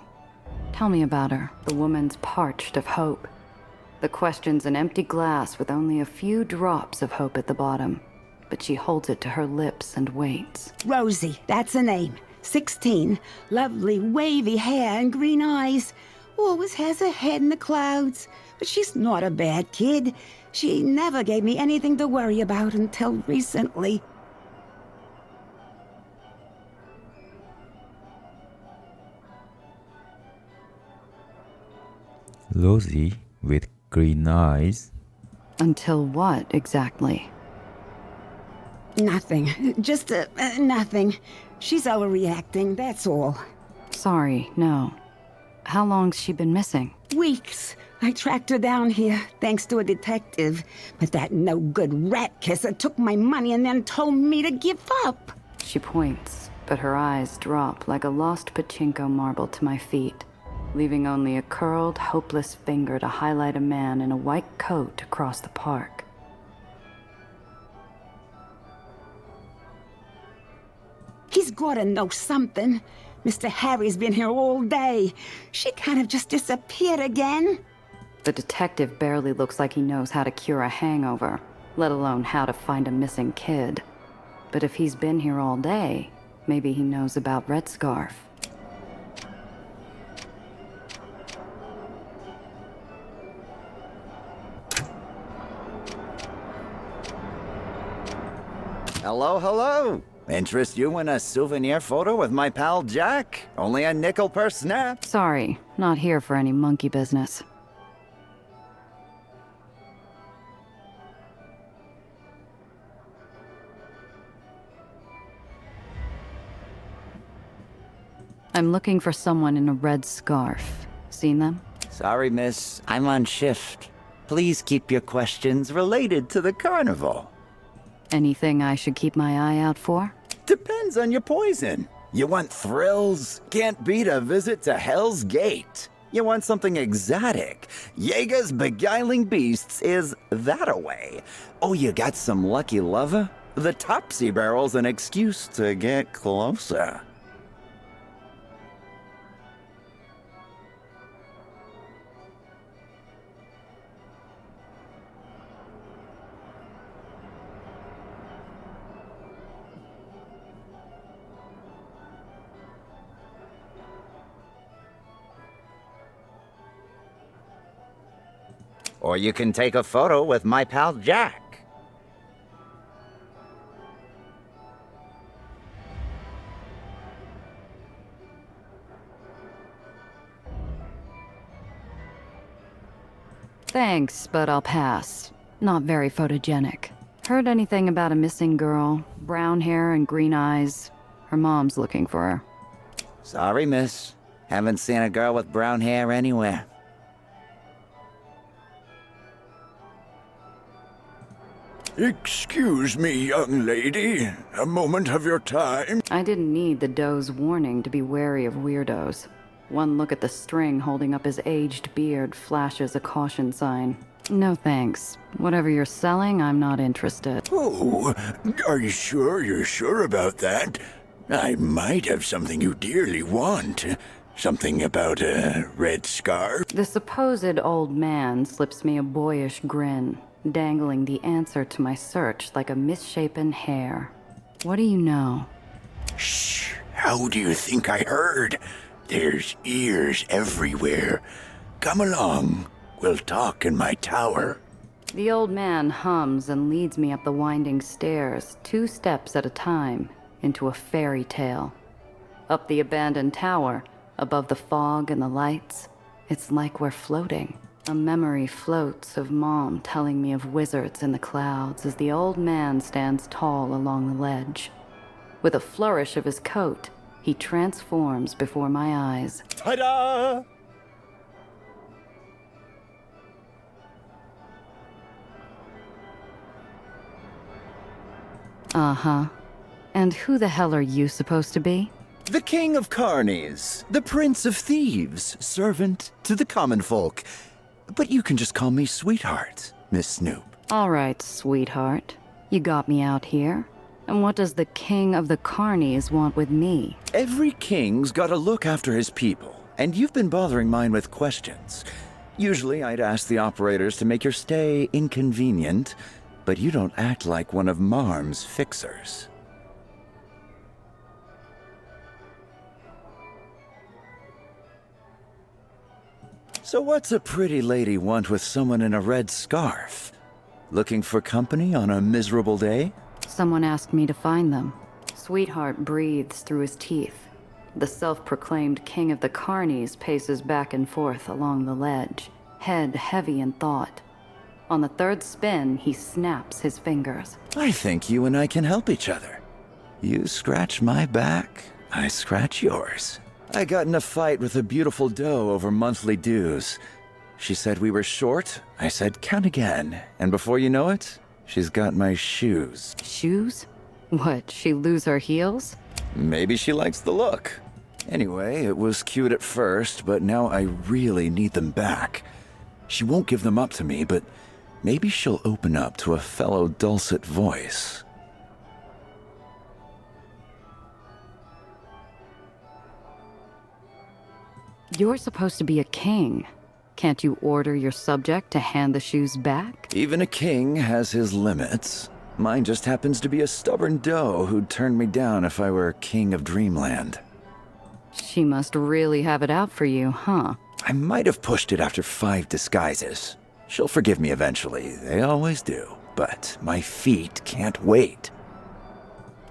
Tell me about her. The woman's parched of hope. The question's an empty glass with only a few drops of hope at the bottom. But she holds it to her lips and waits. Rosie, that's her name. 16. Lovely wavy hair and green eyes. Always has her head in the clouds. But she's not a bad kid. She never gave me anything to worry about until recently. Rosie with green eyes. Until what, exactly? Nothing. Just, nothing. She's overreacting, that's all. Sorry, no. How long's she been missing? Weeks. I tracked her down here, thanks to a detective. But that no-good rat kisser took my money and then told me to give up. She points, but her eyes drop like a lost pachinko marble to my feet, leaving only a curled, hopeless finger to highlight a man in a white coat across the park. He's gotta know something. Mr. Harry's been here all day. She kind of just disappeared again. The detective barely looks like he knows how to cure a hangover, let alone how to find a missing kid. But if he's been here all day, maybe he knows about Red Scarf. Hello. Interest you in a souvenir photo with my pal Jack? Only a nickel per snap. Sorry, not here for any monkey business. I'm looking for someone in a red scarf. Seen them? Sorry, miss. I'm on shift. Please keep your questions related to the carnival. Anything I should keep my eye out for? Depends on your poison. You want thrills? Can't beat a visit to Hell's Gate. You want something exotic? Jaeger's Beguiling Beasts is that-a-way. Oh, you got some lucky lover? The Topsy Barrel's an excuse to get closer. Or you can take a photo with my pal Jack. Thanks, but I'll pass. Not very photogenic. Heard anything about a missing girl? Brown hair and green eyes. Her mom's looking for her. Sorry, miss. Haven't seen a girl with brown hair anywhere. Excuse me, young lady. A moment of your time. I didn't need the doe's warning to be wary of weirdos. One look at the string holding up his aged beard flashes a caution sign. No thanks. Whatever you're selling, I'm not interested. Oh, are you sure you're sure about that? I might have something you dearly want. Something about a red scarf. The supposed old man slips me a boyish grin, dangling the answer to my search like a misshapen hair. What do you know? Shh! How do you think I heard? There's ears everywhere. Come along. We'll talk in my tower. The old man hums and leads me up the winding stairs, 2 steps at a time, into a fairy tale. Up the abandoned tower, above the fog and the lights, it's like we're floating. A memory floats of Mom telling me of wizards in the clouds as the old man stands tall along the ledge. With a flourish of his coat, he transforms before my eyes. Ta-da! Uh-huh. And who the hell are you supposed to be? The King of Carnies, the Prince of Thieves, servant to the common folk. But you can just call me Sweetheart, Miss Snoop. All right, sweetheart. You got me out here. And what does the King of the Carnies want with me? Every king's gotta look after his people, and you've been bothering mine with questions. Usually I'd ask the operators to make your stay inconvenient, but you don't act like one of Marm's fixers. So what's a pretty lady want with someone in a red scarf? Looking for company on a miserable day? Someone asked me to find them. Sweetheart breathes through his teeth. The self-proclaimed King of the Carnies paces back and forth along the ledge, head heavy in thought. On the 3rd spin, he snaps his fingers. I think you and I can help each other. You scratch my back, I scratch yours. I got in a fight with a beautiful doe over monthly dues. She said we were short, I said count again, and before you know it, she's got my shoes. Shoes? What, she lose her heels? Maybe she likes the look. Anyway, it was cute at first, but now I really need them back. She won't give them up to me, but maybe she'll open up to a fellow dulcet voice. You're supposed to be a king. Can't you order your subject to hand the shoes back? Even a king has his limits. Mine just happens to be a stubborn doe who'd turn me down if I were king of Dreamland. She must really have it out for you, huh? I might have pushed it after 5 disguises. She'll forgive me eventually, they always do. But my feet can't wait.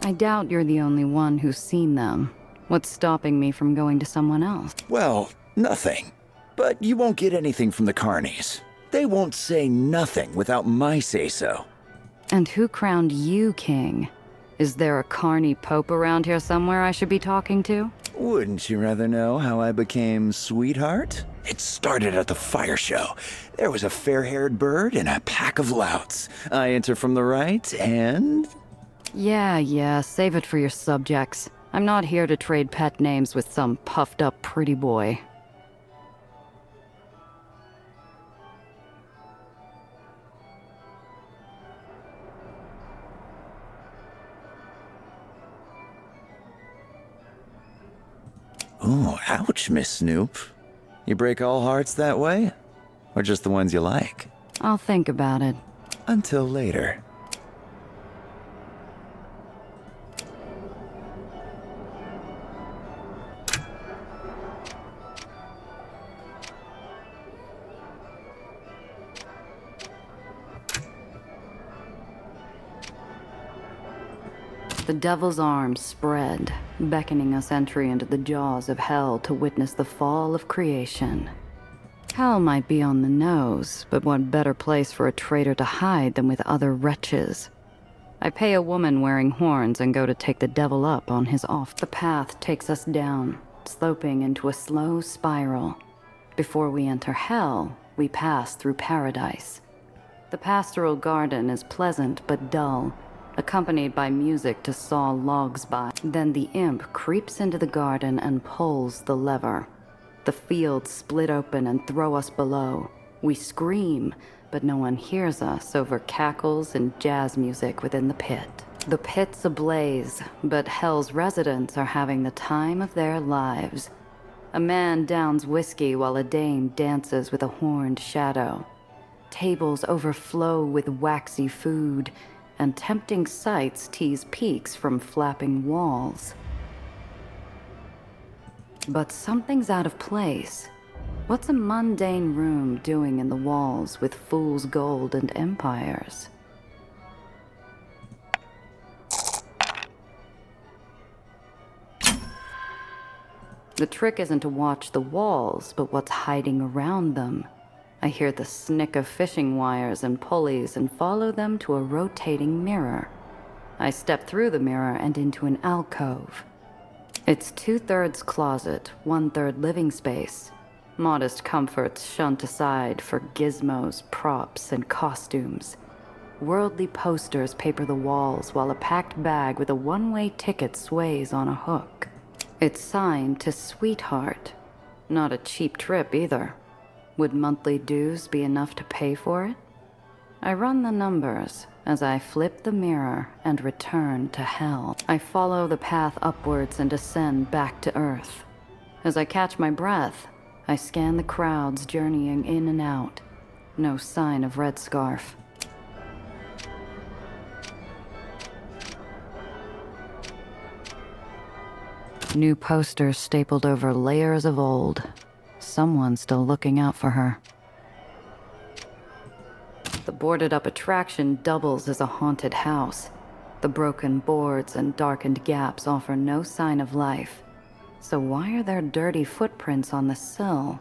I doubt you're the only one who's seen them. What's stopping me from going to someone else? Well, nothing. But you won't get anything from the Carnies. They won't say nothing without my say-so. And who crowned you king? Is there a Carney Pope around here somewhere I should be talking to? Wouldn't you rather know how I became Sweetheart? It started at the fire show. There was a fair-haired bird and a pack of louts. I enter from the right and... Yeah, save it for your subjects. I'm not here to trade pet names with some puffed-up pretty boy. Oh, ouch, Miss Snoop. You break all hearts that way? Or just the ones you like? I'll think about it. Until later. The devil's arms spread, beckoning us entry into the jaws of hell to witness the fall of creation. Hell might be on the nose, but what better place for a traitor to hide than with other wretches? I pay a woman wearing horns and go to take the devil up on his off. The path takes us down, sloping into a slow spiral. Before we enter hell, we pass through paradise. The pastoral garden is pleasant but dull, accompanied by music to saw logs by. Then the imp creeps into the garden and pulls the lever. The fields split open and throw us below. We scream, but no one hears us over cackles and jazz music within the pit. The pit's ablaze, but hell's residents are having the time of their lives. A man downs whiskey while a dame dances with a horned shadow. Tables overflow with waxy food, and tempting sights tease peaks from flapping walls. But something's out of place. What's a mundane room doing in the walls with fool's gold and empires? The trick isn't to watch the walls, but what's hiding around them. I hear the snick of fishing wires and pulleys and follow them to a rotating mirror. I step through the mirror and into an alcove. It's 2/3 closet, 1/3 living space. Modest comforts shunt aside for gizmos, props, and costumes. Worldly posters paper the walls while a packed bag with a one-way ticket sways on a hook. It's signed to Sweetheart. Not a cheap trip either. Would monthly dues be enough to pay for it? I run the numbers as I flip the mirror and return to hell. I follow the path upwards and ascend back to Earth. As I catch my breath, I scan the crowds journeying in and out. No sign of Red Scarf. New posters stapled over layers of old. Someone's still looking out for her. The boarded-up attraction doubles as a haunted house. The broken boards and darkened gaps offer no sign of life. So why are there dirty footprints on the sill?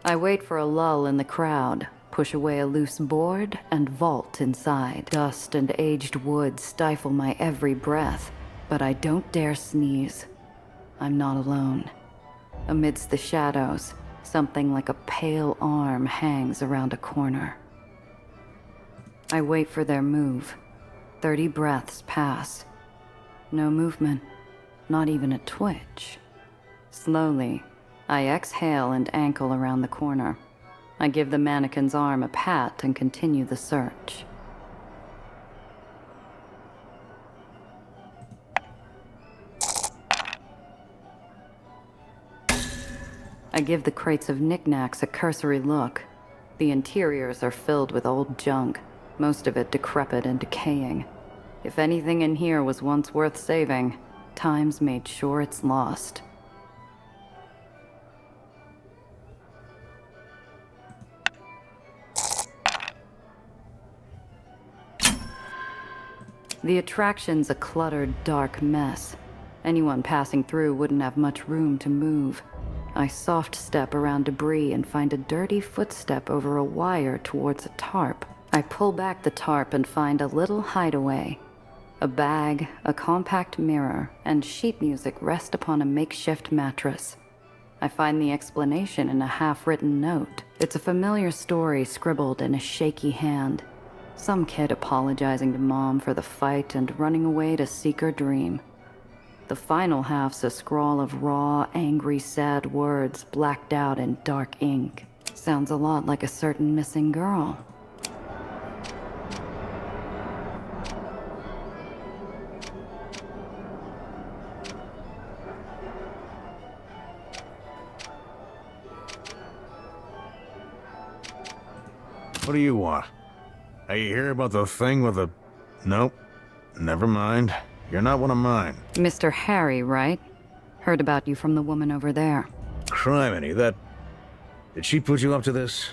I wait for a lull in the crowd, push away a loose board, and vault inside. Dust and aged wood stifle my every breath, but I don't dare sneeze. I'm not alone. Amidst the shadows, something like a pale arm hangs around a corner. I wait for their move. 30 breaths pass. No movement, not even a twitch. Slowly, I exhale and ankle around the corner. I give the mannequin's arm a pat and continue the search. I give the crates of knickknacks a cursory look. The interiors are filled with old junk, most of it decrepit and decaying. If anything in here was once worth saving, time's made sure it's lost. The attraction's a cluttered, dark mess. Anyone passing through wouldn't have much room to move. I soft step around debris and find a dirty footstep over a wire towards a tarp. I pull back the tarp and find a little hideaway. A bag, a compact mirror, and sheet music rest upon a makeshift mattress. I find the explanation in a half-written note. It's a familiar story scribbled in a shaky hand. Some kid apologizing to Mom for the fight and running away to seek her dream. The final half's a scrawl of raw, angry, sad words blacked out in dark ink. Sounds a lot like a certain missing girl. What do you want? Are you here about the thing with the... Nope. Never mind. You're not one of mine. Mr. Harry, right? Heard about you from the woman over there. Criminy, that... Did she put you up to this?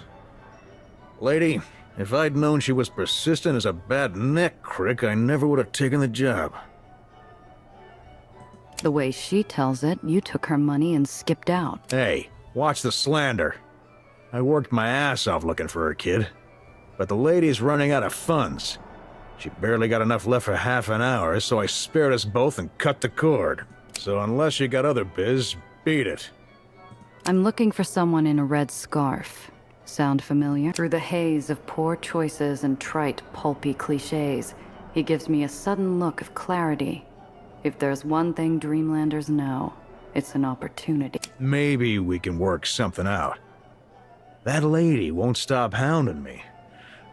Lady, if I'd known she was persistent as a bad neck crick, I never would have taken the job. The way she tells it, you took her money and skipped out. Hey, watch the slander. I worked my ass off looking for her, kid. But the lady's running out of funds. She barely got enough left for half an hour, so I spared us both and cut the cord. So unless you got other biz, beat it. I'm looking for someone in a red scarf. Sound familiar? Through the haze of poor choices and trite, pulpy cliches, he gives me a sudden look of clarity. If there's one thing Dreamlanders know, it's an opportunity. Maybe we can work something out. That lady won't stop hounding me.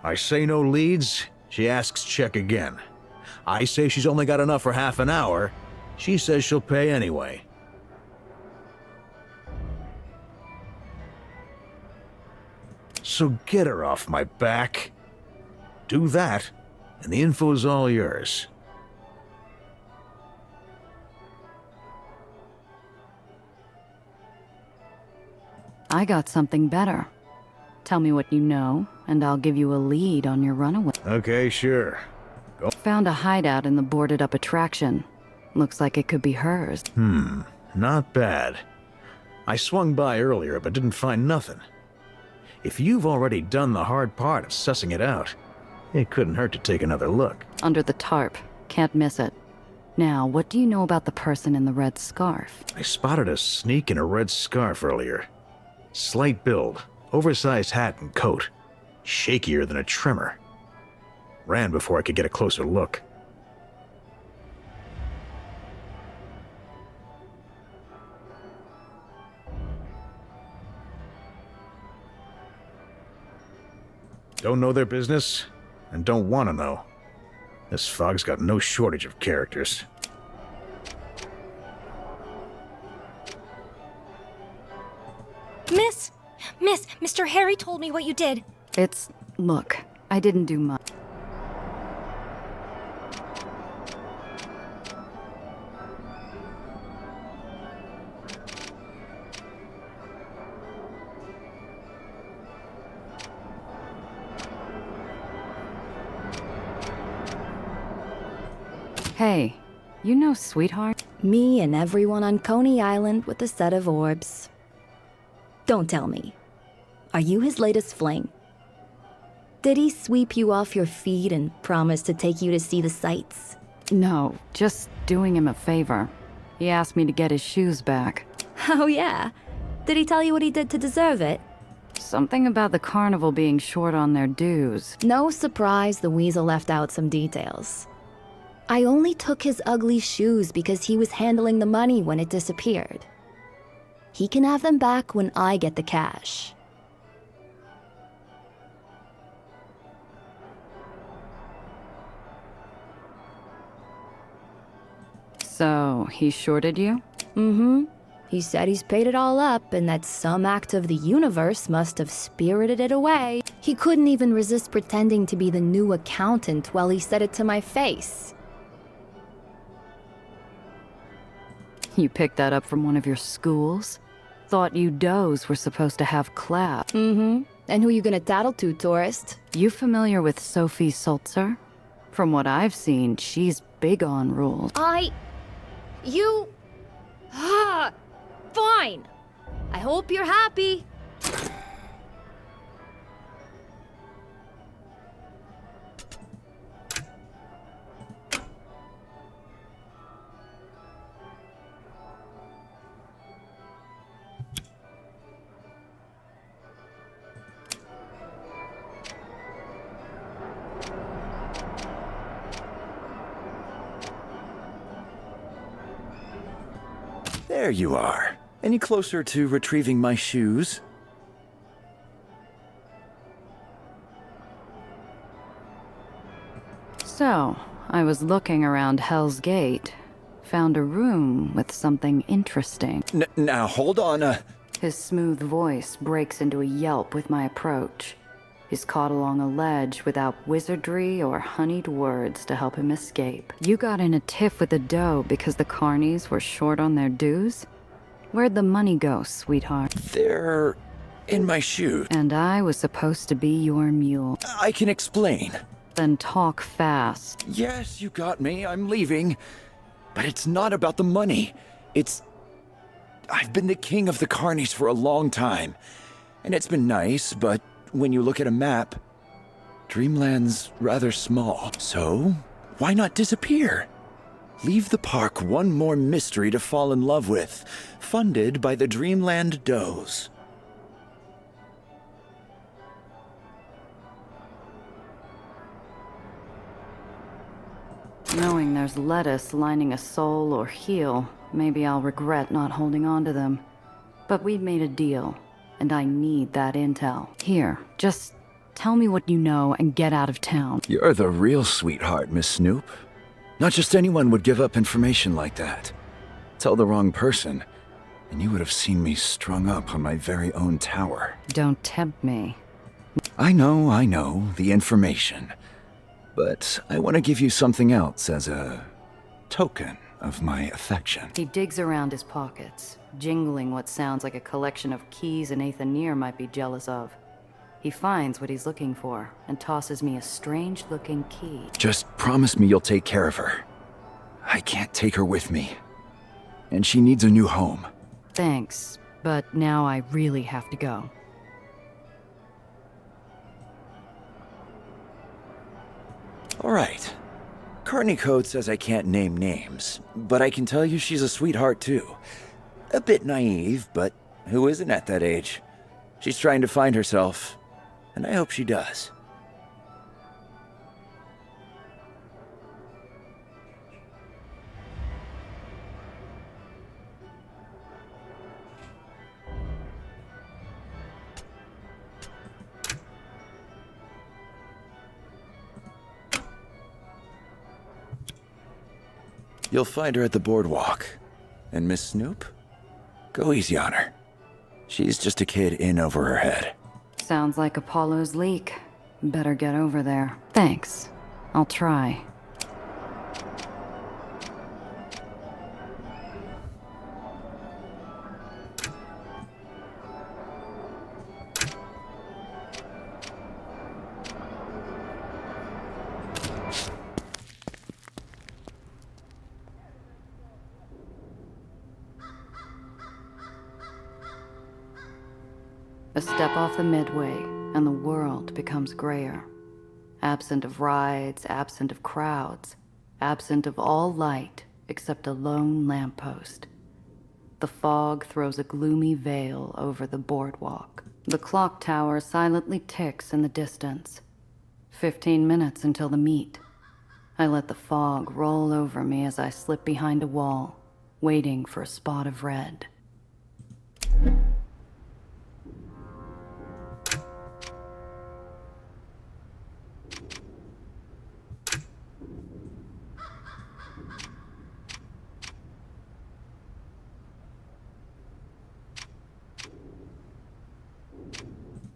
I say no leads, she asks check again. I say she's only got enough for half an hour, she says she'll pay anyway. So get her off my back. Do that, and the info's all yours. I got something better. Tell me what you know, and I'll give you a lead on your runaway. Okay, sure. Go. Found a hideout in the boarded-up attraction. Looks like it could be hers. Not bad. I swung by earlier, but didn't find nothing. If you've already done the hard part of sussing it out, it couldn't hurt to take another look. Under the tarp. Can't miss it. Now, what do you know about the person in the red scarf? I spotted a sneak in a red scarf earlier. Slight build, oversized hat and coat. Shakier than a trimmer. Ran before I could get a closer look. Don't know their business, and don't want to know. This fog's got no shortage of characters. Mr. Harry told me what you did. Look, I didn't do much. Hey, you know Sweetheart? Me and everyone on Coney Island with a set of orbs. Don't tell me. Are you his latest fling? Did he sweep you off your feet and promise to take you to see the sights? No, just doing him a favor. He asked me to get his shoes back. Oh yeah? Did he tell you what he did to deserve it? Something about the carnival being short on their dues. No surprise the weasel left out some details. I only took his ugly shoes because he was handling the money when it disappeared. He can have them back when I get the cash. So, he shorted you? Mm-hmm. He said he's paid it all up and that some act of the universe must have spirited it away. He couldn't even resist pretending to be the new accountant while he said it to my face. You picked that up from one of your schools? Thought you does were supposed to have class. Mm-hmm. And who you gonna tattle to, tourist? You familiar with Sophie Sulzer? From what I've seen, she's big on rules. Fine. I hope you're happy. There you are. Any closer to retrieving my shoes? So, I was looking around Hell's Gate. Found a room with something interesting. Now, hold on. His smooth voice breaks into a yelp with my approach. He's caught along a ledge without wizardry or honeyed words to help him escape. You got in a tiff with the dough because the carnies were short on their dues? Where'd the money go, sweetheart? They're in my shoe. And I was supposed to be your mule. I can explain. Then talk fast. Yes, you got me. I'm leaving. But it's not about the money. I've been the king of the carnies for a long time. And it's been nice, but when you look at a map, Dreamland's rather small. So, why not disappear? Leave the park one more mystery to fall in love with, funded by the Dreamland Does. Knowing there's lettuce lining a soul or heel, maybe I'll regret not holding on to them. But we'd made a deal, and I need that intel. Here, just tell me what you know and get out of town. You're the real sweetheart, Miss Snoop. Not just anyone would give up information like that. Tell the wrong person, and you would have seen me strung up on my very own tower. Don't tempt me. I know, the information. But I want to give you something else as a token of my affection. He digs around his pockets, jingling what sounds like a collection of keys an Aether might be jealous of. He finds what he's looking for and tosses me a strange-looking key. Just promise me you'll take care of her. I can't take her with me. And she needs a new home. Thanks, but now I really have to go. All right. Courtney Code says I can't name names, but I can tell you she's a sweetheart too. A bit naive, but who isn't at that age? She's trying to find herself, and I hope she does. You'll find her at the boardwalk. And Miss Snoop? Go easy on her. She's just a kid in over her head. Sounds like Apollo's leak. Better get over there. Thanks. I'll try. A step off the midway, and the world becomes grayer. Absent of rides, absent of crowds, absent of all light except a lone lamppost. The fog throws a gloomy veil over the boardwalk. The clock tower silently ticks in the distance. 15 minutes until the meet. I let the fog roll over me as I slip behind a wall, waiting for a spot of red.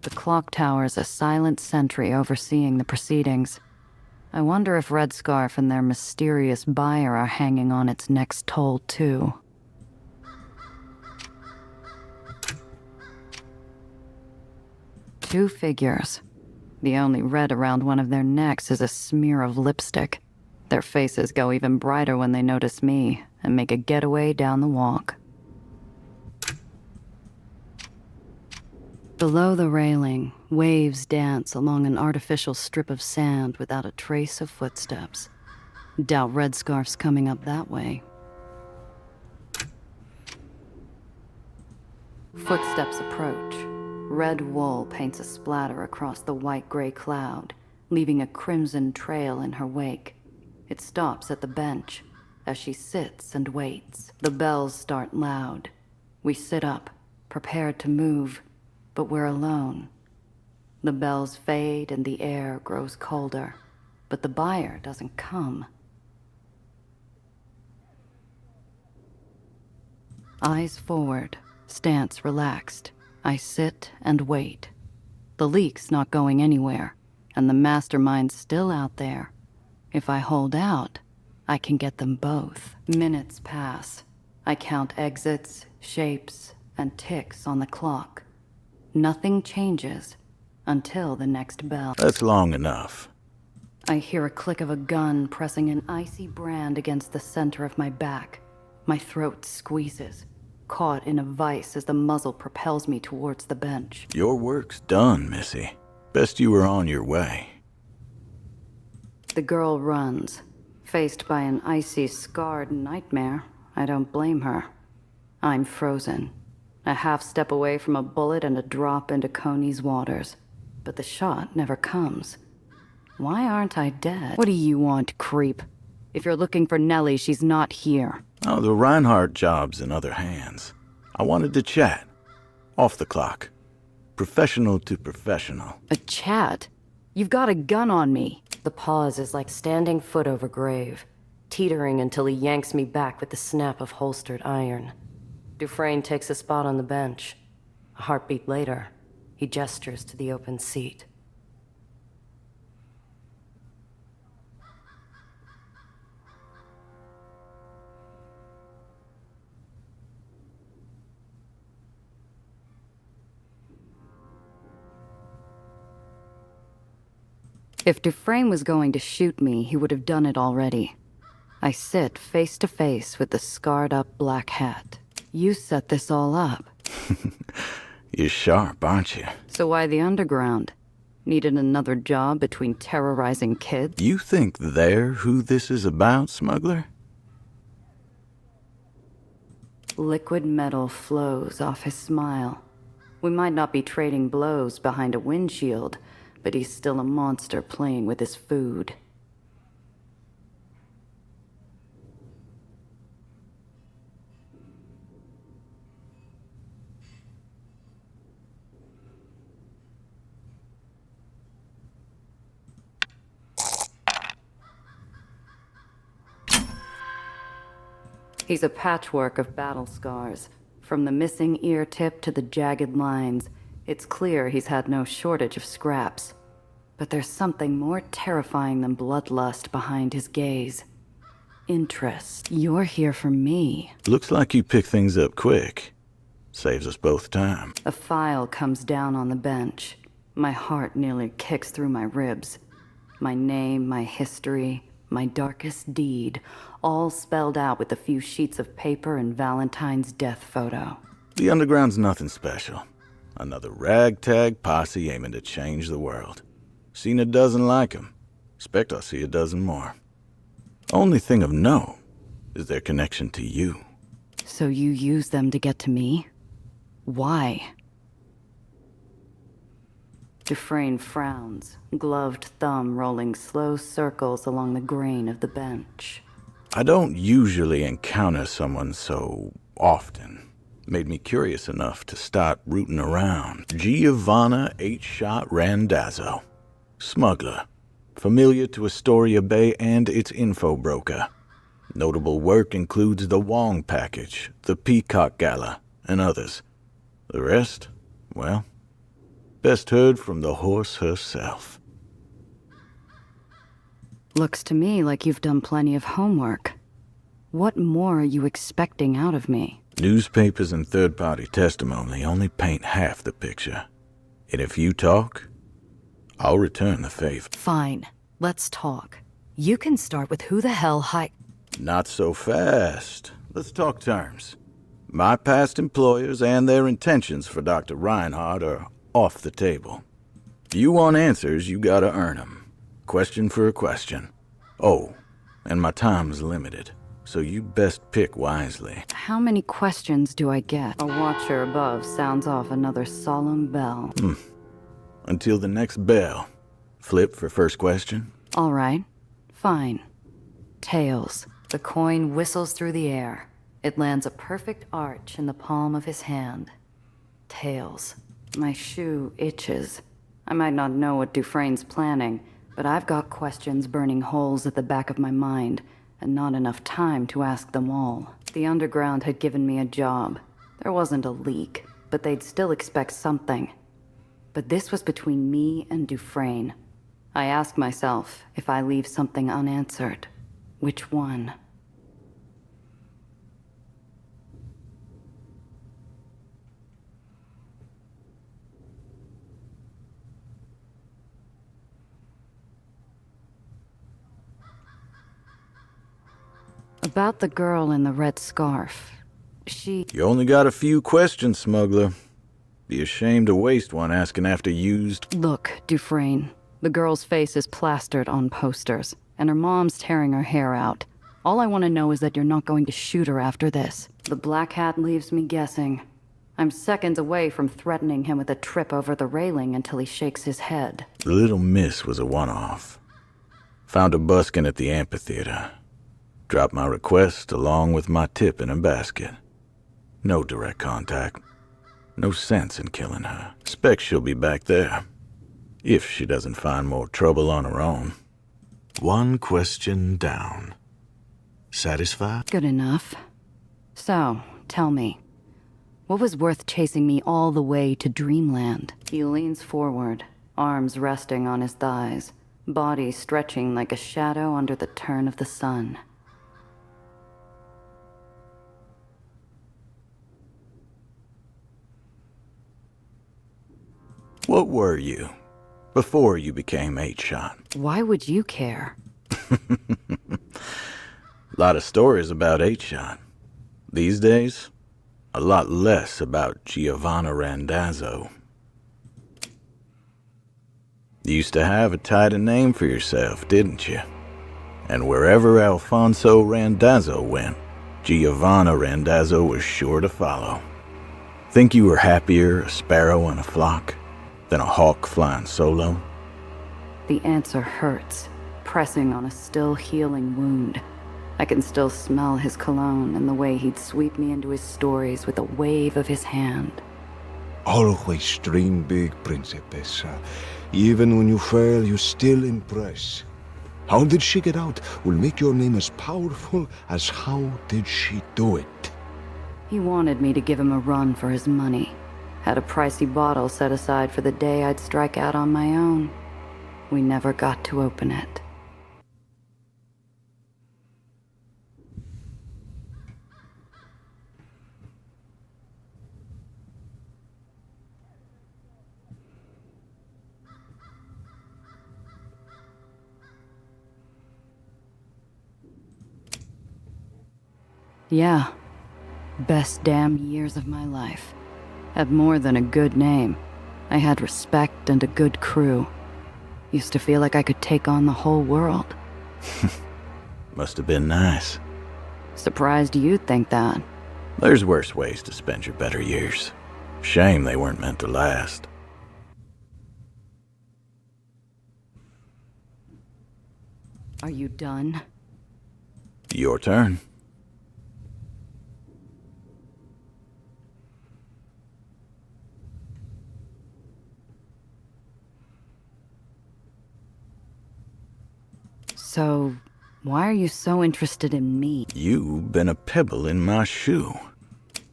The clock tower's a silent sentry overseeing the proceedings. I wonder if Red Scarf and their mysterious buyer are hanging on its next toll, too. Two figures. The only red around one of their necks is a smear of lipstick. Their faces go even brighter when they notice me and make a getaway down the walk. Below the railing, waves dance along an artificial strip of sand without a trace of footsteps. Doubt Red Scarf's coming up that way. Footsteps approach. Red wool paints a splatter across the white-gray cloud, leaving a crimson trail in her wake. It stops at the bench as she sits and waits. The bells start loud. We sit up, prepared to move. But we're alone. The bells fade and the air grows colder, but the buyer doesn't come. Eyes forward, stance relaxed. I sit and wait. The leak's not going anywhere, and the mastermind's still out there. If I hold out, I can get them both. Minutes pass. I count exits, shapes, and ticks on the clock. Nothing changes until the next bell. That's long enough. I hear a click of a gun pressing an icy brand against the center of my back. My throat squeezes, caught in a vice as the muzzle propels me towards the bench. Your work's done, Missy. Best you were on your way. The girl runs. Faced by an icy, scarred nightmare, I don't blame her. I'm frozen. A half step away from a bullet and a drop into Coney's waters. But the shot never comes. Why aren't I dead? What do you want, creep? If you're looking for Nellie, she's not here. Oh, the Reinhardt job's in other hands. I wanted to chat. Off the clock. Professional to professional. A chat? You've got a gun on me. The pause is like standing foot over grave, teetering until he yanks me back with the snap of holstered iron. Dufresne takes a spot on the bench. A heartbeat later, he gestures to the open seat. If Dufresne was going to shoot me, he would have done it already. I sit face to face with the scarred-up black hat. You set this all up. You're sharp, aren't you? So why the underground? Needed another job between terrorizing kids? You think they're who this is about, smuggler? Liquid metal flows off his smile. We might not be trading blows behind a windshield, but he's still a monster playing with his food. He's a patchwork of battle scars. From the missing ear tip to the jagged lines, it's clear he's had no shortage of scraps. But there's something more terrifying than bloodlust behind his gaze. Interest. You're here for me. Looks like you pick things up quick. Saves us both time. A file comes down on the bench. My heart nearly kicks through my ribs. My name, my history, my darkest deed, all spelled out with a few sheets of paper and Valentine's death photo. The Underground's nothing special. Another ragtag posse aiming to change the world. Seen a dozen like 'em. Expect I'll see a dozen more. Only thing of note is their connection to you. So you use them to get to me? Why? Dufresne frowns, gloved thumb rolling slow circles along the grain of the bench. I don't usually encounter someone so often. Made me curious enough to start rooting around. Giovanna 8-Shot Randazzo. Smuggler. Familiar to Astoria Bay and its info broker. Notable work includes the Wong Package, the Peacock Gala, and others. The rest, well, best heard from the horse herself. Looks to me like you've done plenty of homework. What more are you expecting out of me? Newspapers and third-party testimony only paint half the picture. And if you talk, I'll return the favor. Fine, let's talk. You can start with who the hell Not so fast. Let's talk terms. My past employers and their intentions for Dr. Reinhardt are off the table. If you want answers, you gotta earn them. Question for a question. Oh, and my time's limited, so you best pick wisely. How many questions do I get? A watcher above sounds off another solemn bell. Until the next bell. Flip for first question? All right, fine. Tails. The coin whistles through the air. It lands a perfect arch in the palm of his hand. Tails. My shoe itches. I might not know what Dufresne's planning, but I've got questions burning holes at the back of my mind, and not enough time to ask them all. The Underground had given me a job. There wasn't a leak, but they'd still expect something. But this was between me and Dufresne. I ask myself, if I leave something unanswered, which one? About the girl in the red scarf. She... You only got a few questions, smuggler. Be ashamed to waste one asking after used... Look, Dufresne. The girl's face is plastered on posters, and her mom's tearing her hair out. All I want to know is that you're not going to shoot her after this. The black hat leaves me guessing. I'm seconds away from threatening him with a trip over the railing until he shakes his head. The little miss was a one-off. Found her busking at the amphitheater. Dropped my request along with my tip in a basket. No direct contact. No sense in killing her. Expect she'll be back there. If she doesn't find more trouble on her own. One question down. Satisfied? Good enough. So, tell me, what was worth chasing me all the way to Dreamland? He leans forward, arms resting on his thighs, body stretching like a shadow under the turn of the sun. What were you? Before you became 8-Shot. Why would you care? Lot of stories about 8-Shot. These days, a lot less about Giovanna Randazzo. You used to have a tighter name for yourself, didn't you? And wherever Alfonso Randazzo went, Giovanna Randazzo was sure to follow. Think you were happier a sparrow in a flock than a hawk flying solo? The answer hurts, pressing on a still healing wound. I can still smell his cologne and the way he'd sweep me into his stories with a wave of his hand. Always dream big, Principessa. Even when you fail, you still impress. How did she get out will make your name as powerful as how did she do it. He wanted me to give him a run for his money. Had a pricey bottle set aside for the day I'd strike out on my own. We never got to open it. Yeah. Best damn years of my life. Had more than a good name. I had respect and a good crew. Used to feel like I could take on the whole world. Must have been nice. Surprised you'd think that. There's worse ways to spend your better years. Shame they weren't meant to last. Are you done? Your turn. So, why are you so interested in me? You've been a pebble in my shoe.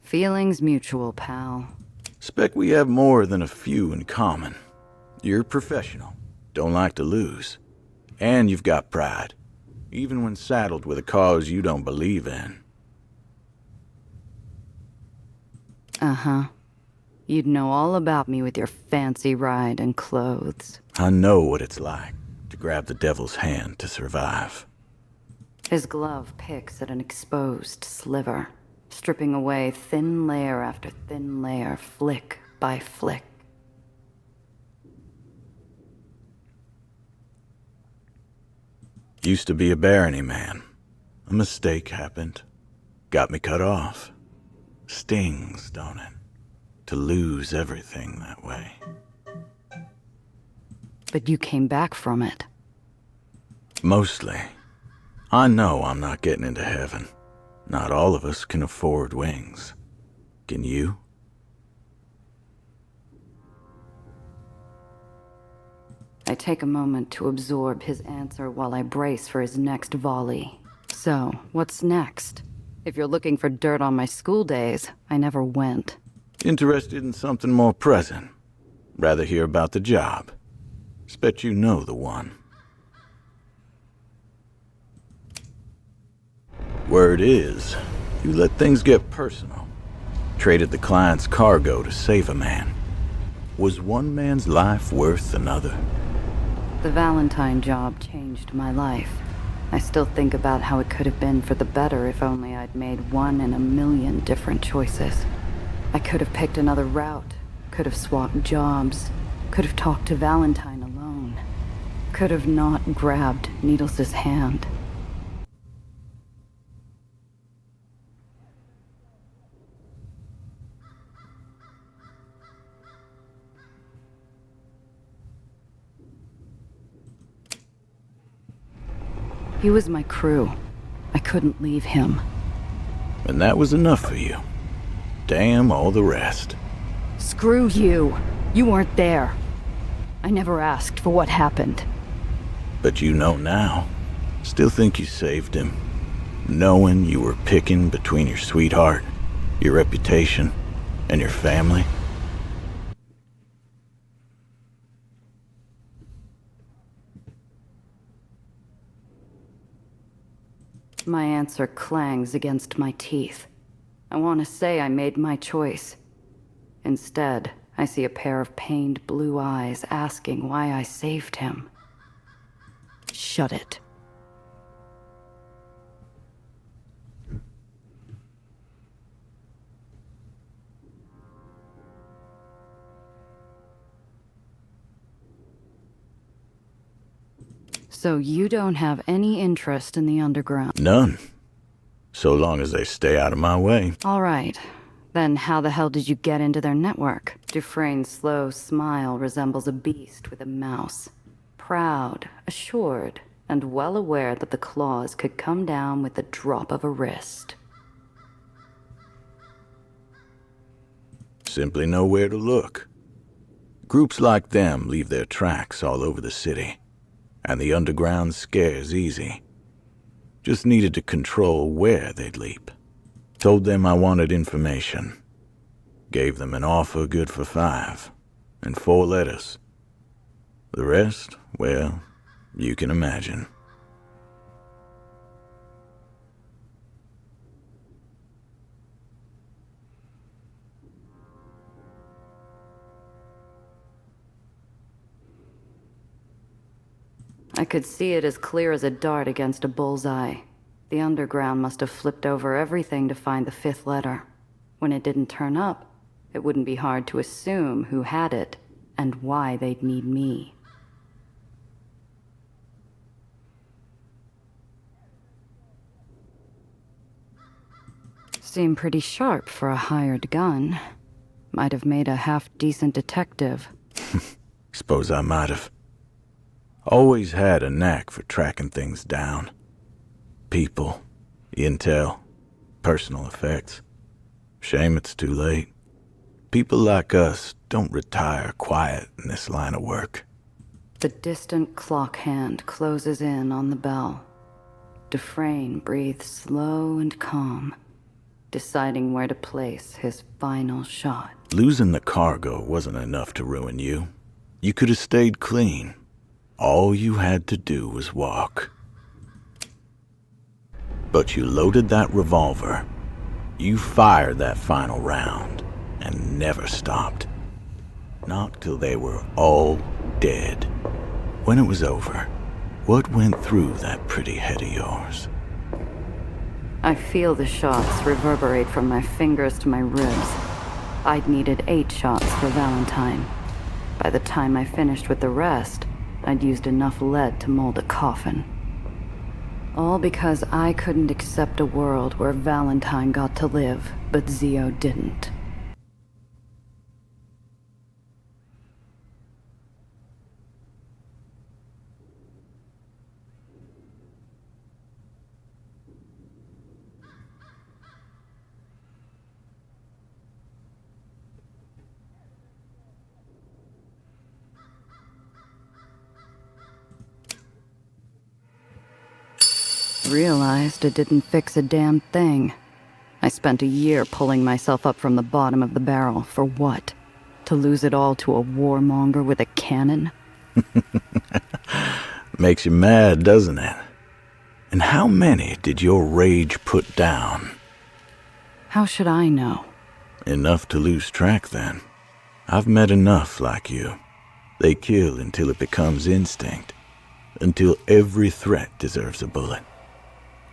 Feelings mutual, pal. Expect we have more than a few in common. You're professional, don't like to lose. And you've got pride, even when saddled with a cause you don't believe in. Uh-huh. You'd know all about me with your fancy ride and clothes. I know what it's like to grab the devil's hand to survive. His glove picks at an exposed sliver, stripping away thin layer after thin layer, flick by flick. Used to be a barony man. A mistake happened. Got me cut off. Stings, don't it? To lose everything that way. But you came back from it. Mostly. I know I'm not getting into heaven. Not all of us can afford wings. Can you? I take a moment to absorb his answer while I brace for his next volley. So, what's next? If you're looking for dirt on my school days, I never went. Interested in something more present? Rather hear about the job. Expect you know the one. Word is, you let things get personal. Traded the client's cargo to save a man. Was one man's life worth another? The Valentine job changed my life. I still think about how it could have been for the better if only I'd made one in a million different choices. I could have picked another route, could have swapped jobs, could have talked to Valentine alone, could have not grabbed Needles' hand. He was my crew. I couldn't leave him. And that was enough for you. Damn all the rest. Screw you. You weren't there. I never asked for what happened. But you know now. Still think you saved him. Knowing you were picking between your sweetheart, your reputation, and your family. My answer clangs against my teeth. I want to say I made my choice. Instead, I see a pair of pained blue eyes asking why I saved him. Shut it. So you don't have any interest in the underground? None. So long as they stay out of my way. All right. Then how the hell did you get into their network? Dufresne's slow smile resembles a beast with a mouse. Proud, assured, and well aware that the claws could come down with the drop of a wrist. Simply know where to look. Groups like them leave their tracks all over the city, and the underground scare's easy. Just needed to control where they'd leap. Told them I wanted information. Gave them an offer good for 5, and 4 letters. The rest, well, you can imagine. I could see it as clear as a dart against a bullseye. The underground must have flipped over everything to find the 5th letter. When it didn't turn up, it wouldn't be hard to assume who had it and why they'd need me. Seemed pretty sharp for a hired gun. Might have made a half-decent detective. Suppose I might have. Always had a knack for tracking things down. People, intel, personal effects. Shame it's too late. People like us don't retire quiet in this line of work. The distant clock hand closes in on the bell. Dufresne breathes slow and calm, deciding where to place his final shot. Losing the cargo wasn't enough to ruin you. You could have stayed clean. All you had to do was walk. But you loaded that revolver. You fired that final round and never stopped. Not till they were all dead. When it was over, what went through that pretty head of yours? I feel the shots reverberate from my fingers to my ribs. I'd needed 8 shots for Valentine. By the time I finished with the rest, I'd used enough lead to mold a coffin. All because I couldn't accept a world where Valentine got to live, but Zio didn't. Realized it didn't fix a damn thing. I spent a year pulling myself up from the bottom of the barrel. For what? To lose it all to a warmonger with a cannon? Makes you mad, doesn't it? And how many did your rage put down? How should I know? Enough to lose track, then. I've met enough like you. They kill until it becomes instinct. Until every threat deserves a bullet.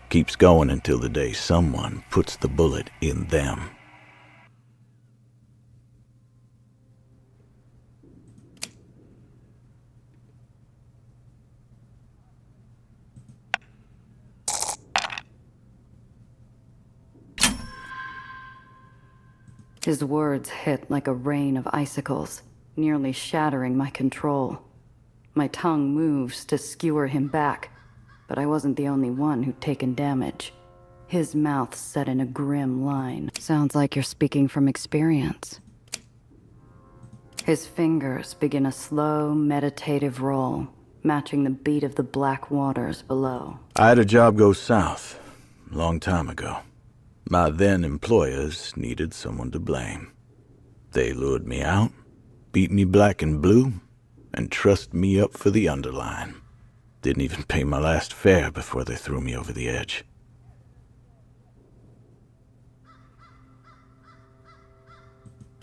Keeps going until the day someone puts the bullet in them. His words hit like a rain of icicles, nearly shattering my control. My tongue moves to skewer him back, but I wasn't the only one who'd taken damage. His mouth set in a grim line. Sounds like you're speaking from experience. His fingers begin a slow, meditative roll, matching the beat of the black waters below. I had a job go south, a long time ago. My then employers needed someone to blame. They lured me out, beat me black and blue, and trussed me up for the underline. Didn't even pay my last fare before they threw me over the edge.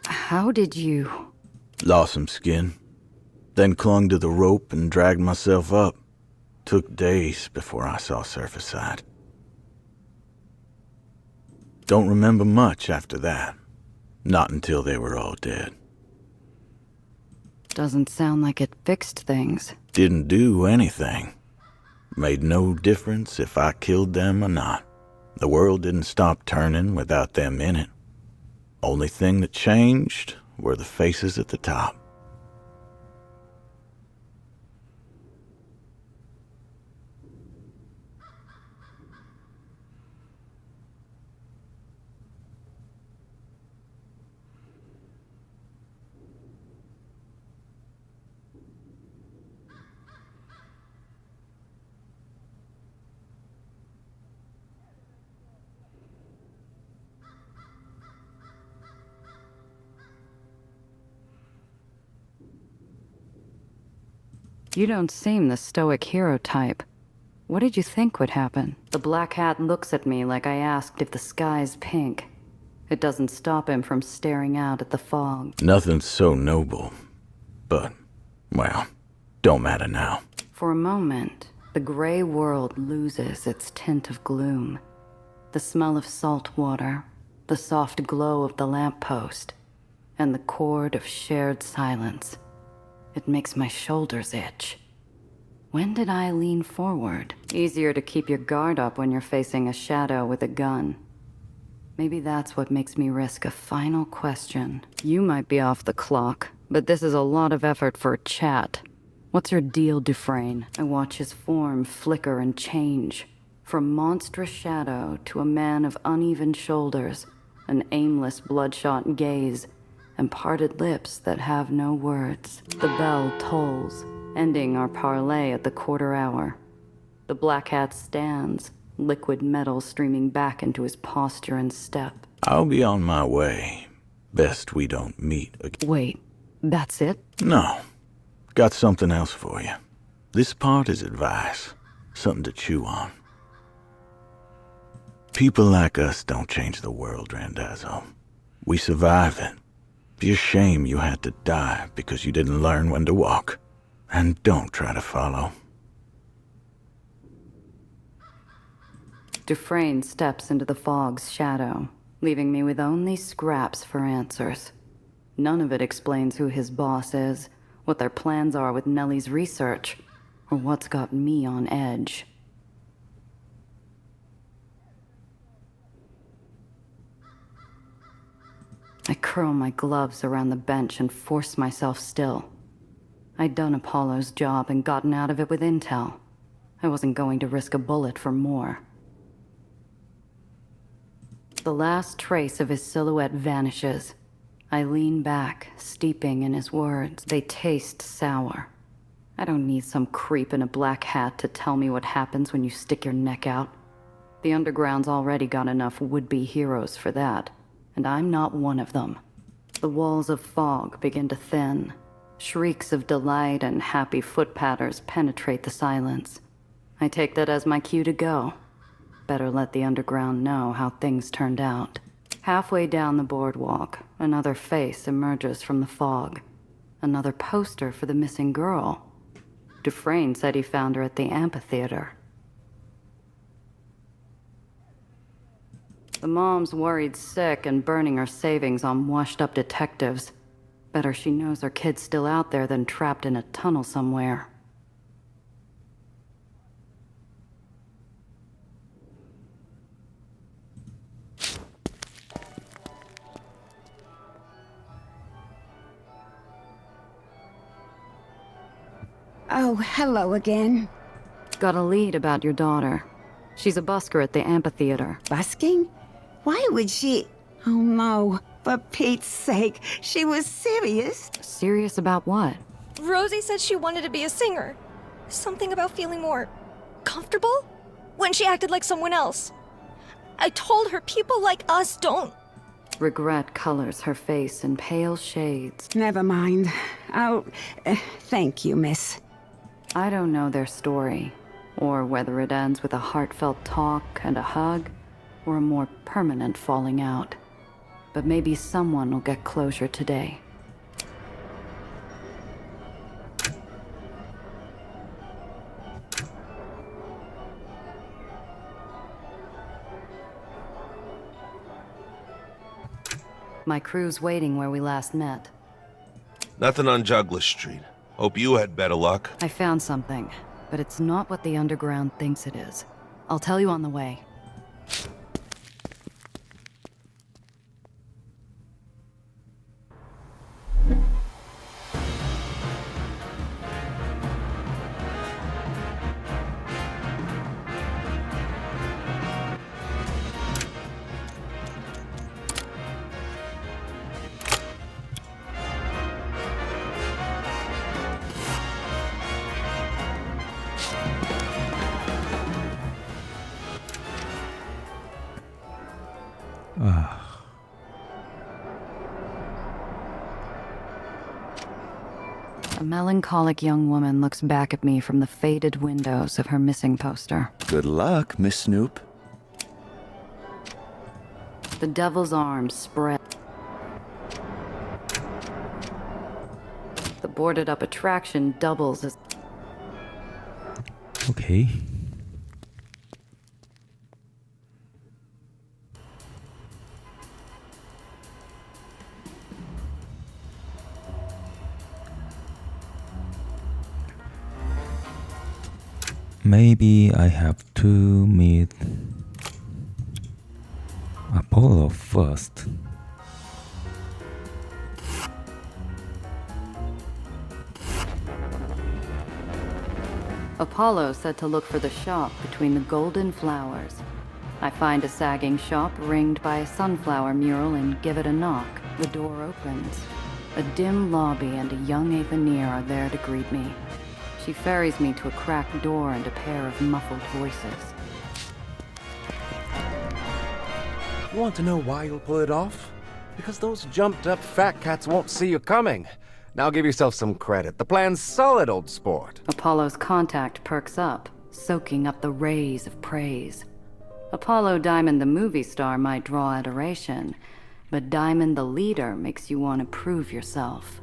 How did you... Lost some skin, then clung to the rope and dragged myself up. Took days before I saw surface side. Don't remember much after that. Not until they were all dead. Doesn't sound like it fixed things. Didn't do anything. Made no difference if I killed them or not. The world didn't stop turning without them in it. Only thing that changed were the faces at the top. You don't seem the stoic hero type. What did you think would happen? The Black Hat looks at me like I asked if the sky's pink. It doesn't stop him from staring out at the fog. Nothing so noble. But, well, don't matter now. For a moment, the gray world loses its tint of gloom. The smell of salt water, the soft glow of the lamppost, and the chord of shared silence. It makes my shoulders itch. When did I lean forward? Easier to keep your guard up when you're facing a shadow with a gun. Maybe that's what makes me risk a final question. You might be off the clock, but this is a lot of effort for a chat. What's your deal, Dufresne? I watch his form flicker and change. From monstrous shadow to a man of uneven shoulders, an aimless, bloodshot gaze, and parted lips that have no words. The bell tolls, ending our parley at the quarter hour. The Black Hat stands, liquid metal streaming back into his posture and step. I'll be on my way. Best we don't meet again. Wait, that's it? No. Got something else for you. This part is advice. Something to chew on. People like us don't change the world, Randazzo. We survive it. Be a shame you had to die because you didn't learn when to walk. And don't try to follow. Dufresne steps into the fog's shadow, leaving me with only scraps for answers. None of it explains who his boss is, what their plans are with Nellie's research, or what's got me on edge. I curl my gloves around the bench and force myself still. I'd done Apollo's job and gotten out of it with intel. I wasn't going to risk a bullet for more. The last trace of his silhouette vanishes. I lean back, steeping in his words. They taste sour. I don't need some creep in a black hat to tell me what happens when you stick your neck out. The Underground's already got enough would-be heroes for that, and I'm not one of them. The walls of fog begin to thin. Shrieks of delight and happy foot patters penetrate the silence. I take that as my cue to go. Better let the Underground know how things turned out. Halfway down the boardwalk, another face emerges from the fog. Another poster for the missing girl. Dufresne said he found her at the amphitheater. The mom's worried sick and burning her savings on washed-up detectives. Better she knows her kid's still out there than trapped in a tunnel somewhere. Oh, hello again. Got a lead about your daughter. She's a busker at the amphitheater. Busking? Why would she... Oh no, for Pete's sake, she was serious. Serious about what? Rosie said she wanted to be a singer. Something about feeling more comfortable when she acted like someone else. I told her people like us don't... Regret colors her face in pale shades. Never mind. Thank you, miss. I don't know their story, or whether it ends with a heartfelt talk and a hug, or a more permanent falling out. But maybe someone will get closure today. My crew's waiting where we last met. Nothing on Juggler Street. Hope you had better luck. I found something, but it's not what the underground thinks it is. I'll tell you on the way. A melancholic young woman looks back at me from the faded windows of her missing poster. Good luck, Miss Snoop. The devil's arms spread. The boarded up attraction doubles as... Okay. Maybe I have to meet Apollo first. Apollo said to look for the shop between the golden flowers. I find a sagging shop ringed by a sunflower mural and give it a knock. The door opens. A dim lobby and a young Aether are there to greet me. She ferries me to a cracked door and a pair of muffled voices. You want to know why you'll pull it off? Because those jumped-up fat cats won't see you coming. Now give yourself some credit. The plan's solid, old sport. Apollo's contact perks up, soaking up the rays of praise. Apollo Diamond the movie star might draw adoration, but Diamond the leader makes you want to prove yourself.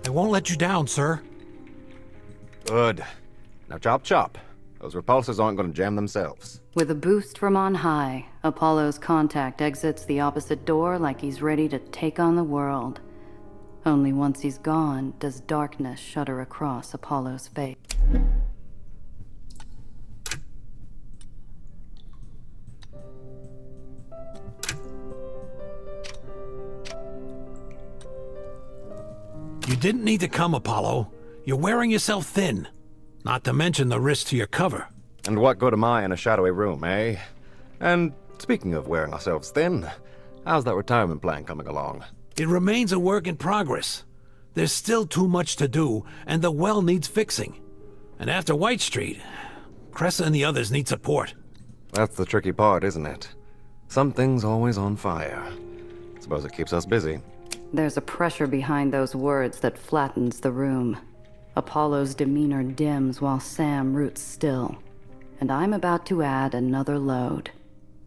I won't let you down, sir. Good. Now chop chop. Those repulsors aren't going to jam themselves. With a boost from on high, Apollo's contact exits the opposite door like he's ready to take on the world. Only once he's gone does darkness shudder across Apollo's face. You didn't need to come, Apollo. You're wearing yourself thin. Not to mention the risk to your cover. And what good am I in a shadowy room, eh? And speaking of wearing ourselves thin, how's that retirement plan coming along? It remains a work in progress. There's still too much to do, and the well needs fixing. And after White Street, Cressa and the others need support. That's the tricky part, isn't it? Something's always on fire. Suppose it keeps us busy. There's a pressure behind those words that flattens the room. Apollo's demeanor dims while Sam roots still. And I'm about to add another load.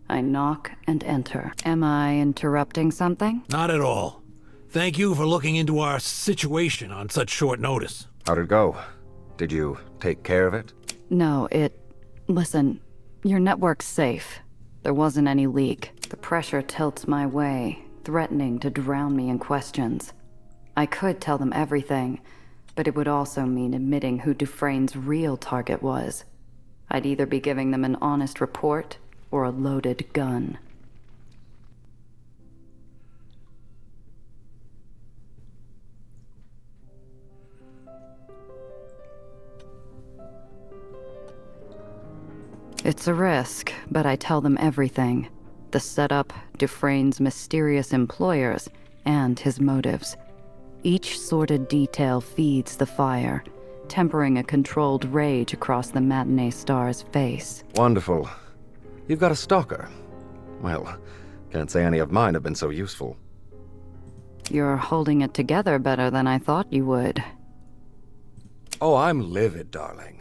I knock and enter. Am I interrupting something? Not at all. Thank you for looking into our situation on such short notice. How'd it go? Did you take care of it? No, Listen, your network's safe. There wasn't any leak. The pressure tilts my way, threatening to drown me in questions. I could tell them everything, but it would also mean admitting who Dufresne's real target was. I'd either be giving them an honest report or a loaded gun. It's a risk, but I tell them everything. The setup, Dufresne's mysterious employers, and his motives. Each sordid detail feeds the fire, tempering a controlled rage across the matinee star's face. Wonderful. You've got a stalker. Well, can't say any of mine have been so useful. You're holding it together better than I thought you would. Oh, I'm livid, darling.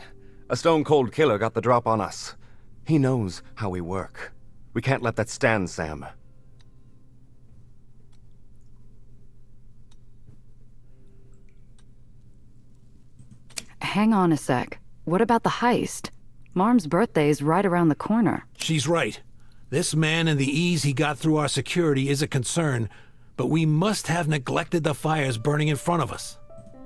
A stone-cold killer got the drop on us. He knows how we work. We can't let that stand, Sam. Hang on a sec. What about the heist? Marm's birthday's right around the corner. She's right. This man and the ease he got through our security is a concern, but we must have neglected the fires burning in front of us.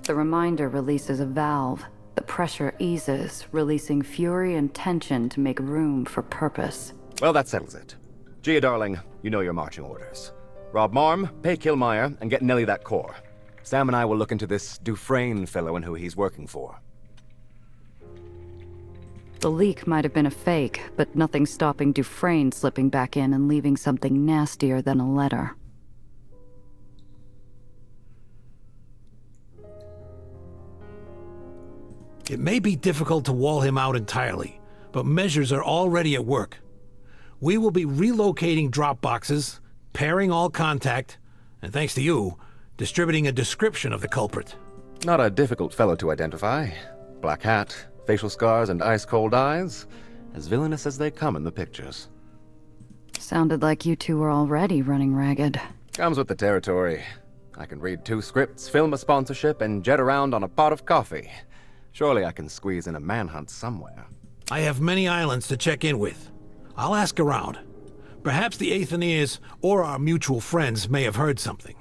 The reminder releases a valve. The pressure eases, releasing fury and tension to make room for purpose. Well, that settles it. Gia, darling, you know your marching orders. Rob Marm, pay Killmeyer, and get Nellie that core. Sam and I will look into this Dufresne fellow and who he's working for. The leak might have been a fake, but nothing stopping Dufresne slipping back in and leaving something nastier than a letter. It may be difficult to wall him out entirely, but measures are already at work. We will be relocating drop boxes, pairing all contact, and thanks to you, distributing a description of the culprit. Not a difficult fellow to identify. Black hat, facial scars, and ice-cold eyes. As villainous as they come in the pictures. Sounded like you two were already running ragged. Comes with the territory. I can read 2 scripts, film a sponsorship, and jet around on a pot of coffee. Surely I can squeeze in a manhunt somewhere. I have many islands to check in with. I'll ask around. Perhaps the Aetherians or our mutual friends may have heard something.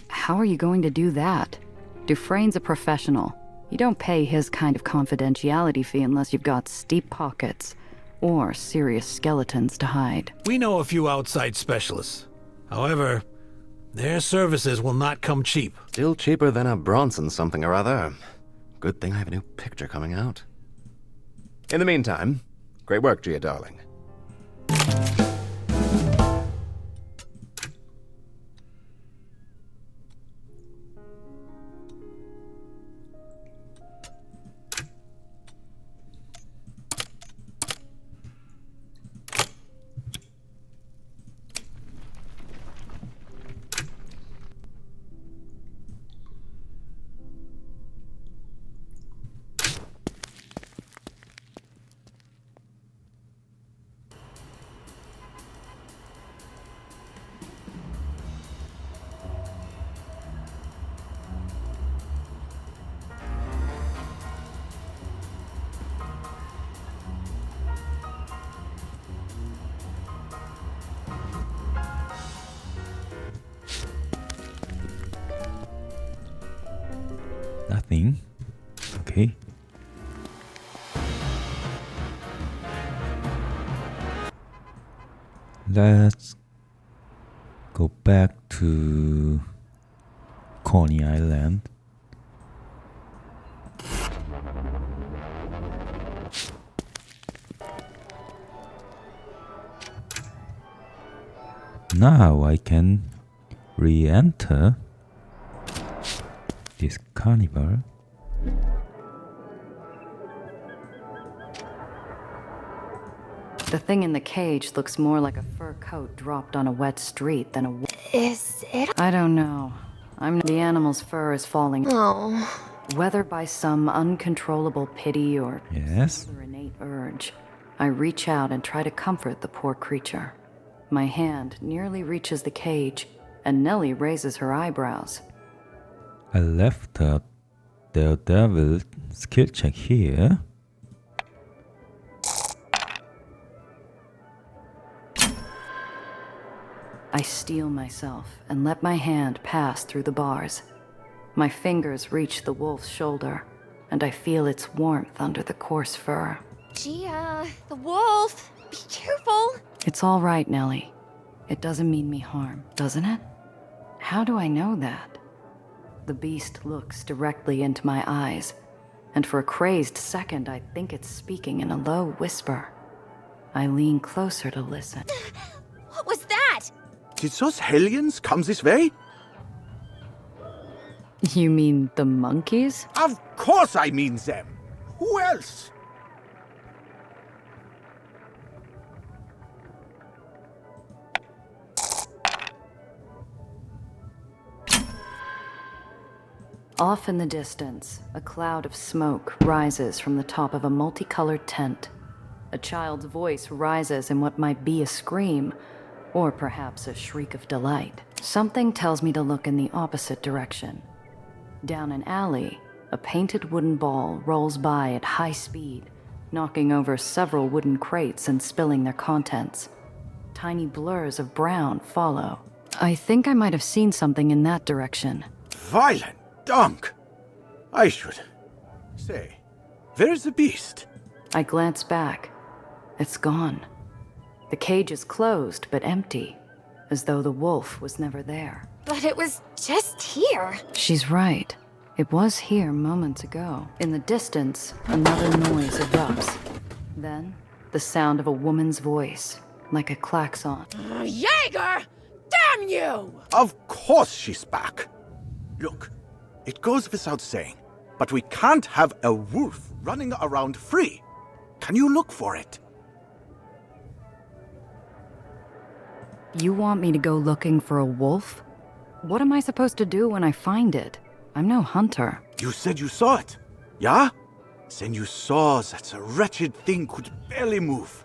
How are you going to do that? Dufresne's a professional. You don't pay his kind of confidentiality fee unless you've got steep pockets or serious skeletons to hide. We know a few outside specialists. However, their services will not come cheap. Still cheaper than a Bronson something or other. Good thing I have a new picture coming out. In the meantime, great work, Gia, darling. Nothing. Okay. Let's go back to Coney Island. Now I can re-enter this carnival. The thing in the cage looks more like a fur coat dropped on a wet street than a... Is it? I don't know. The animal's fur is falling. Oh. Whether by some uncontrollable pity or Yes. some other innate urge, I reach out and try to comfort the poor creature. My hand nearly reaches the cage, and Nellie raises her eyebrows. I left a Daredevil skill check here. I steel myself and let my hand pass through the bars. My fingers reach the wolf's shoulder, and I feel its warmth under the coarse fur. Gia, the wolf! Be careful! It's all right, Nellie. It doesn't mean me harm, doesn't it? How do I know that? The beast looks directly into my eyes, and for a crazed second I think it's speaking in a low whisper. I lean closer to listen. What was that? Did those hellions come this way? You mean the monkeys? Of course I mean them. Who else? Off in the distance, a cloud of smoke rises from the top of a multicolored tent. A child's voice rises in what might be a scream, or perhaps a shriek of delight. Something tells me to look in the opposite direction. Down an alley, a painted wooden ball rolls by at high speed, knocking over several wooden crates and spilling their contents. Tiny blurs of brown follow. I think I might have seen something in that direction. Violent dunk! I should say, where's the beast? I glance back. It's gone. The cage is closed, but empty, as though the wolf was never there. But it was just here. She's right. It was here moments ago. In the distance, another noise erupts. Then, the sound of a woman's voice, like a klaxon. Jaeger! Damn you! Of course she's back. Look, it goes without saying, but we can't have a wolf running around free. Can you look for it? You want me to go looking for a wolf? What am I supposed to do when I find it? I'm no hunter. You said you saw it, yeah? Then you saw that the wretched thing could barely move.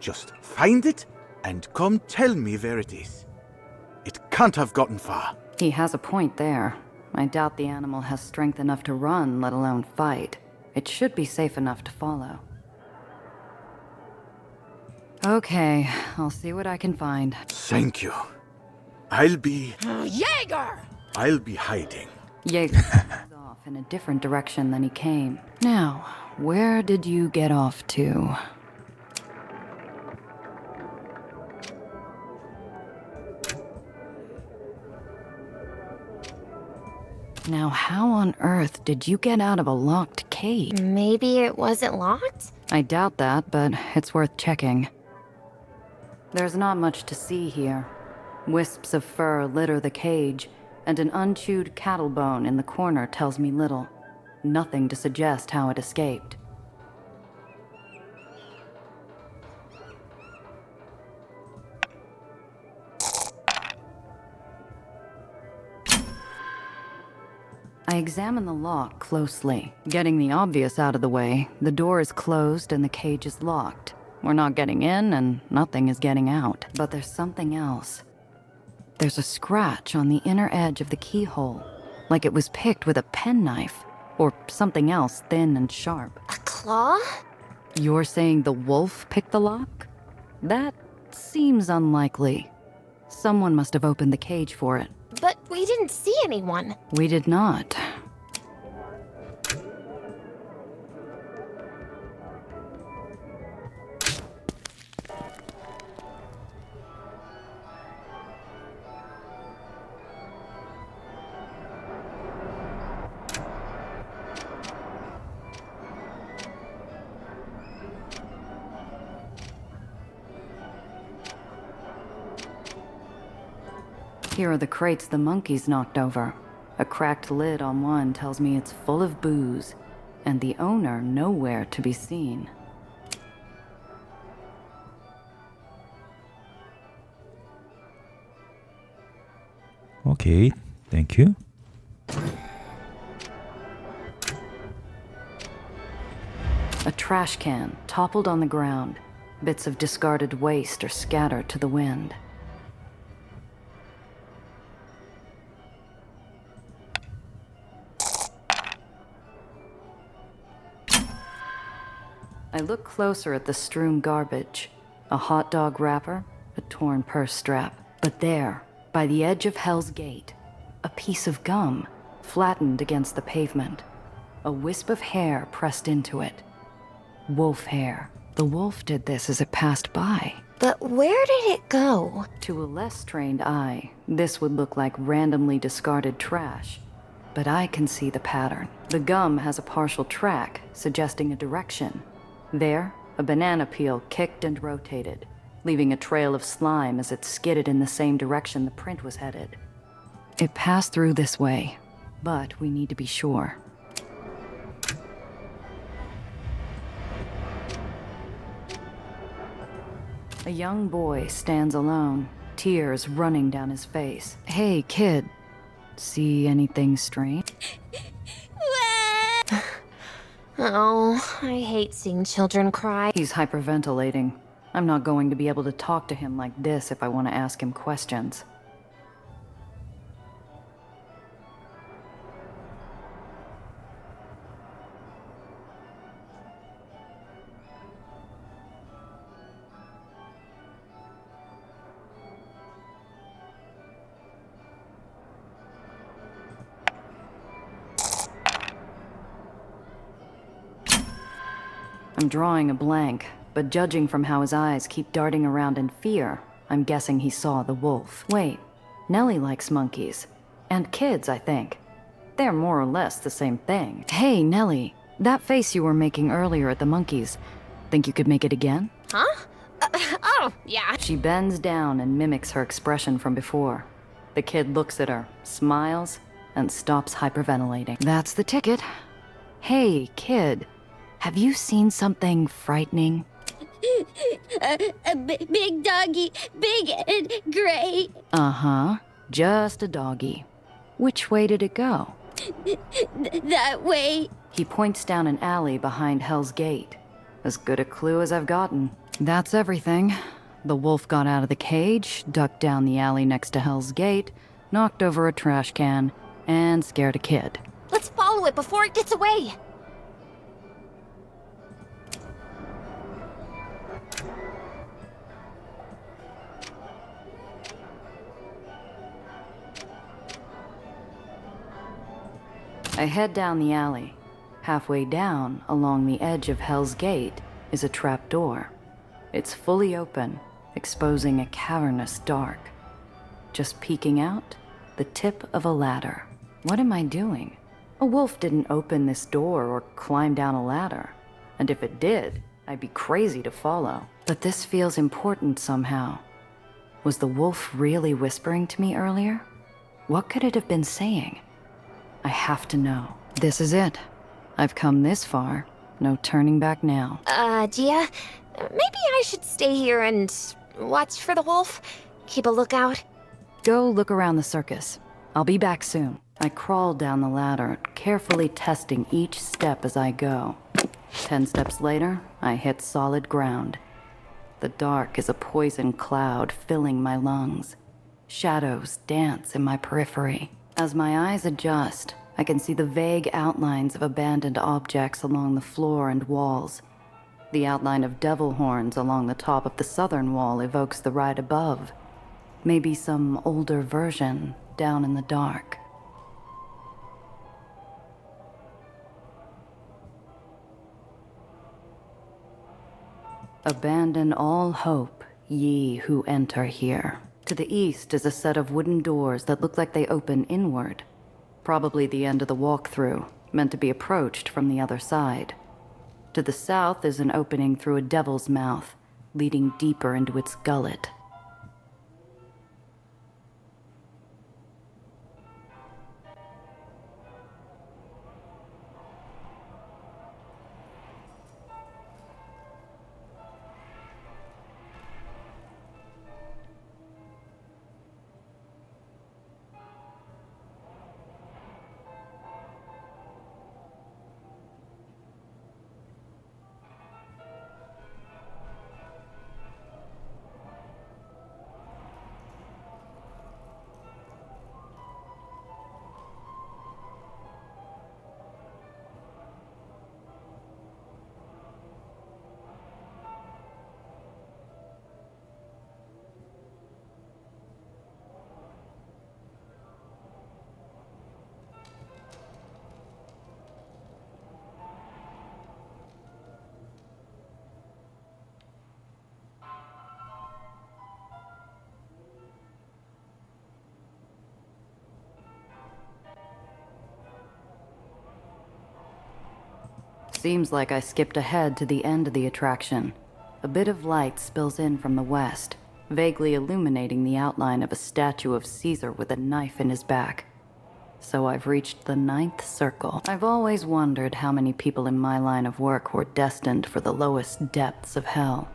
Just find it and come tell me where it is. It can't have gotten far. He has a point there. I doubt the animal has strength enough to run, let alone fight. It should be safe enough to follow. Okay, I'll see what I can find. Thank you. I'll be Jaeger! hiding. Jaeger moves off in a different direction than he came. Now, where did you get off to? Now, how on earth did you get out of a locked cage? Maybe it wasn't locked? I doubt that, but it's worth checking. There's not much to see here. Wisps of fur litter the cage, and an unchewed cattle bone in the corner tells me little. Nothing to suggest how it escaped. I examine the lock closely. Getting the obvious out of the way, the door is closed and the cage is locked. We're not getting in and nothing is getting out. But there's something else. There's a scratch on the inner edge of the keyhole, like it was picked with a penknife, or something else thin and sharp. A claw? You're saying the wolf picked the lock? That seems unlikely. Someone must have opened the cage for it. But we didn't see anyone. We did not. Here are the crates the monkeys knocked over. A cracked lid on one tells me it's full of booze, and the owner nowhere to be seen. Okay, thank you. A trash can toppled on the ground. Bits of discarded waste are scattered to the wind. I look closer at the strewn garbage. A hot dog wrapper, a torn purse strap. But there, by the edge of Hell's Gate, a piece of gum, flattened against the pavement. A wisp of hair pressed into it. Wolf hair. The wolf did this as it passed by. But where did it go? To a less trained eye, this would look like randomly discarded trash. But I can see the pattern. The gum has a partial track, suggesting a direction. There, a banana peel kicked and rotated, leaving a trail of slime as it skidded in the same direction the print was headed. It passed through this way, but we need to be sure. A young boy stands alone, tears running down his face. Hey, kid, see anything strange? Oh, I hate seeing children cry. He's hyperventilating. I'm not going to be able to talk to him like this if I want to ask him questions. I'm drawing a blank, but judging from how his eyes keep darting around in fear, I'm guessing he saw the wolf. Wait, Nellie likes monkeys. And kids, I think. They're more or less the same thing. Hey, Nellie, that face you were making earlier at the monkeys, think you could make it again? Huh? Oh, yeah. She bends down and mimics her expression from before. The kid looks at her, smiles, and stops hyperventilating. That's the ticket. Hey, kid, have you seen something frightening? Big doggy, big and gray. Uh-huh, just a doggy. Which way did it go? That way. He points down an alley behind Hell's Gate. As good a clue as I've gotten. That's everything. The wolf got out of the cage, ducked down the alley next to Hell's Gate, knocked over a trash can, and scared a kid. Let's follow it before it gets away. I head down the alley. Halfway down, along the edge of Hell's Gate, is a trap door. It's fully open, exposing a cavernous dark. Just peeking out, the tip of a ladder. What am I doing? A wolf didn't open this door or climb down a ladder. And if it did, I'd be crazy to follow. But this feels important somehow. Was the wolf really whispering to me earlier? What could it have been saying? I have to know. This is it. I've come this far. No turning back now. Gia, maybe I should stay here and watch for the wolf? Keep a lookout? Go look around the circus. I'll be back soon. I crawl down the ladder, carefully testing each step as I go. 10 steps later, I hit solid ground. The dark is a poison cloud filling my lungs. Shadows dance in my periphery. As my eyes adjust, I can see the vague outlines of abandoned objects along the floor and walls. The outline of devil horns along the top of the southern wall evokes the right above. Maybe some older version down in the dark. Abandon all hope, ye who enter here. To the east is a set of wooden doors that look like they open inward. Probably the end of the walkthrough, meant to be approached from the other side. To the south is an opening through a devil's mouth, leading deeper into its gullet. Seems like I skipped ahead to the end of the attraction. A bit of light spills in from the west, vaguely illuminating the outline of a statue of Caesar with a knife in his back. So I've reached the 9th circle. I've always wondered how many people in my line of work were destined for the lowest depths of hell.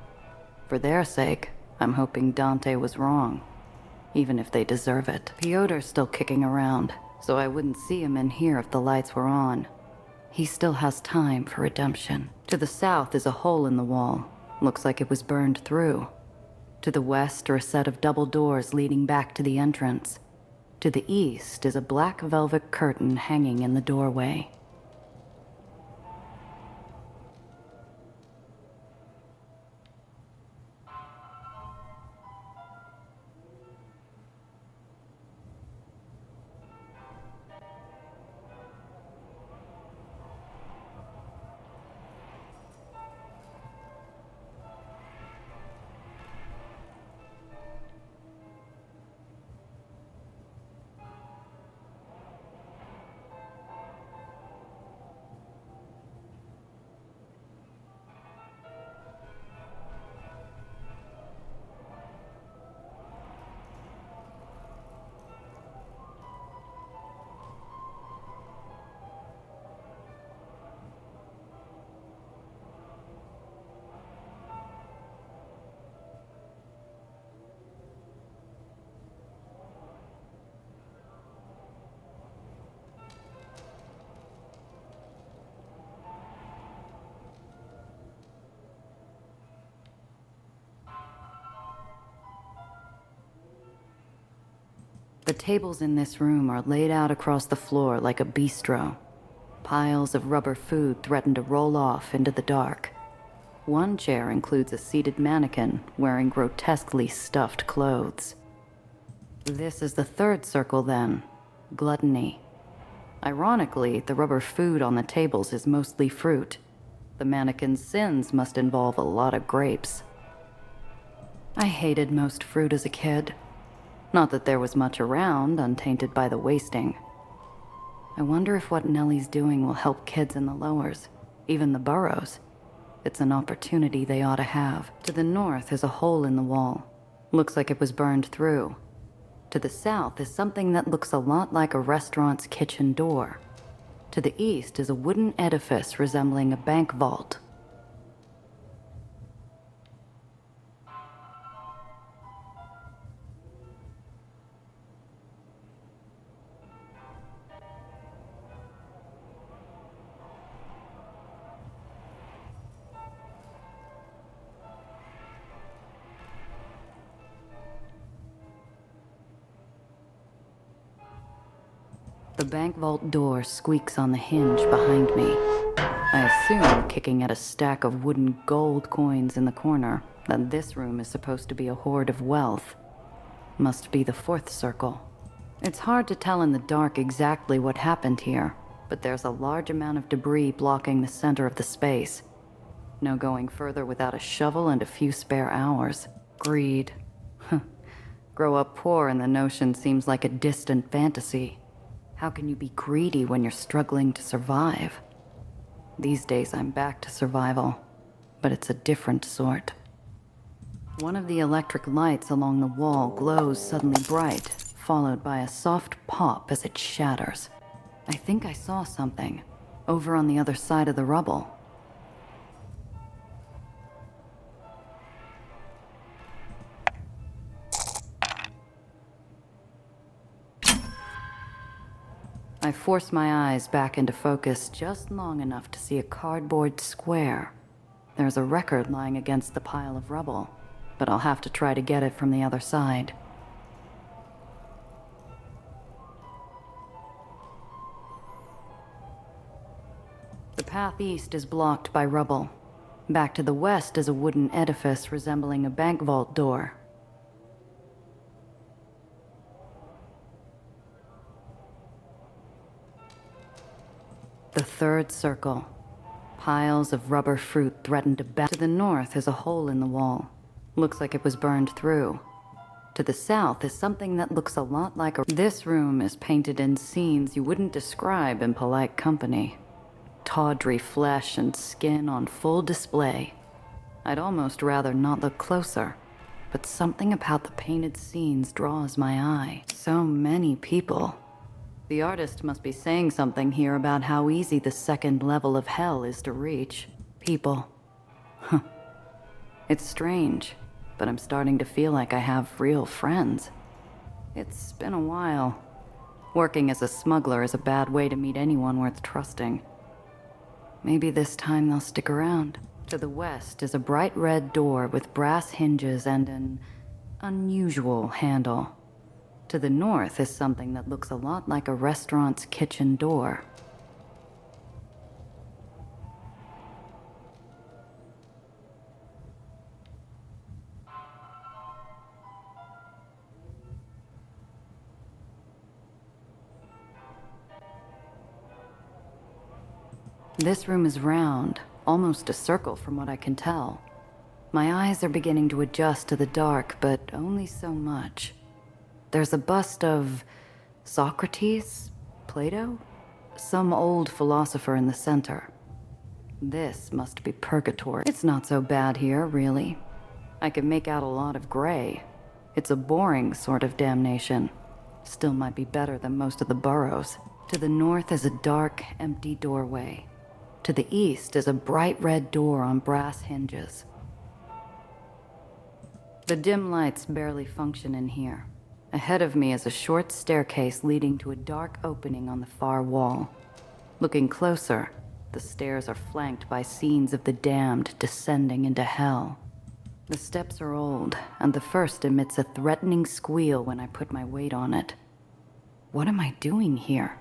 For their sake, I'm hoping Dante was wrong, even if they deserve it. Piotr's still kicking around, so I wouldn't see him in here if the lights were on. He still has time for redemption. To the south is a hole in the wall. Looks like it was burned through. To the west are a set of double doors leading back to the entrance. To the east is a black velvet curtain hanging in the doorway. The tables in this room are laid out across the floor like a bistro. Piles of rubber food threaten to roll off into the dark. One chair includes a seated mannequin wearing grotesquely stuffed clothes. This is the third circle then, gluttony. Ironically, the rubber food on the tables is mostly fruit. The mannequin's sins must involve a lot of grapes. I hated most fruit as a kid. Not that there was much around, untainted by the wasting. I wonder if what Nellie's doing will help kids in the lowers, even the burrows. It's an opportunity they ought to have. To the north is a hole in the wall. Looks like it was burned through. To the south is something that looks a lot like a restaurant's kitchen door. To the east is a wooden edifice resembling a bank vault. The bank vault door squeaks on the hinge behind me. I assume, kicking at a stack of wooden gold coins in the corner, that this room is supposed to be a hoard of wealth. Must be the fourth circle. It's hard to tell in the dark exactly what happened here, but there's a large amount of debris blocking the center of the space. No going further without a shovel and a few spare hours. Greed. Grow up poor and the notion seems like a distant fantasy. How can you be greedy when you're struggling to survive? These days I'm back to survival, but it's a different sort. One of the electric lights along the wall glows suddenly bright, followed by a soft pop as it shatters. I think I saw something, over on the other side of the rubble. I force my eyes back into focus just long enough to see a cardboard square. There's a record lying against the pile of rubble, but I'll have to try to get it from the other side. The path east is blocked by rubble. Back to the west is a wooden edifice resembling a bank vault door. The third circle. Piles of rubber fruit threaten to back. To the north is a hole in the wall. Looks like it was burned through. To the south is something that looks a lot like a... This room is painted in scenes you wouldn't describe in polite company. Tawdry flesh and skin on full display. I'd almost rather not look closer, but something about the painted scenes draws my eye. So many people. The artist must be saying something here about how easy the second level of hell is to reach. People. It's strange, but I'm starting to feel like I have real friends. It's been a while. Working as a smuggler is a bad way to meet anyone worth trusting. Maybe this time they'll stick around. To the west is a bright red door with brass hinges and an unusual handle. To the north is something that looks a lot like a restaurant's kitchen door. This room is round, almost a circle from what I can tell. My eyes are beginning to adjust to the dark, but only so much. There's a bust of Socrates, Plato, some old philosopher in the center. This must be purgatory. It's not so bad here, really. I can make out a lot of gray. It's a boring sort of damnation. Still might be better than most of the burrows. To the north is a dark, empty doorway. To the east is a bright red door on brass hinges. The dim lights barely function in here. Ahead of me is a short staircase leading to a dark opening on the far wall. Looking closer, the stairs are flanked by scenes of the damned descending into hell. The steps are old, and the first emits a threatening squeal when I put my weight on it. What am I doing here?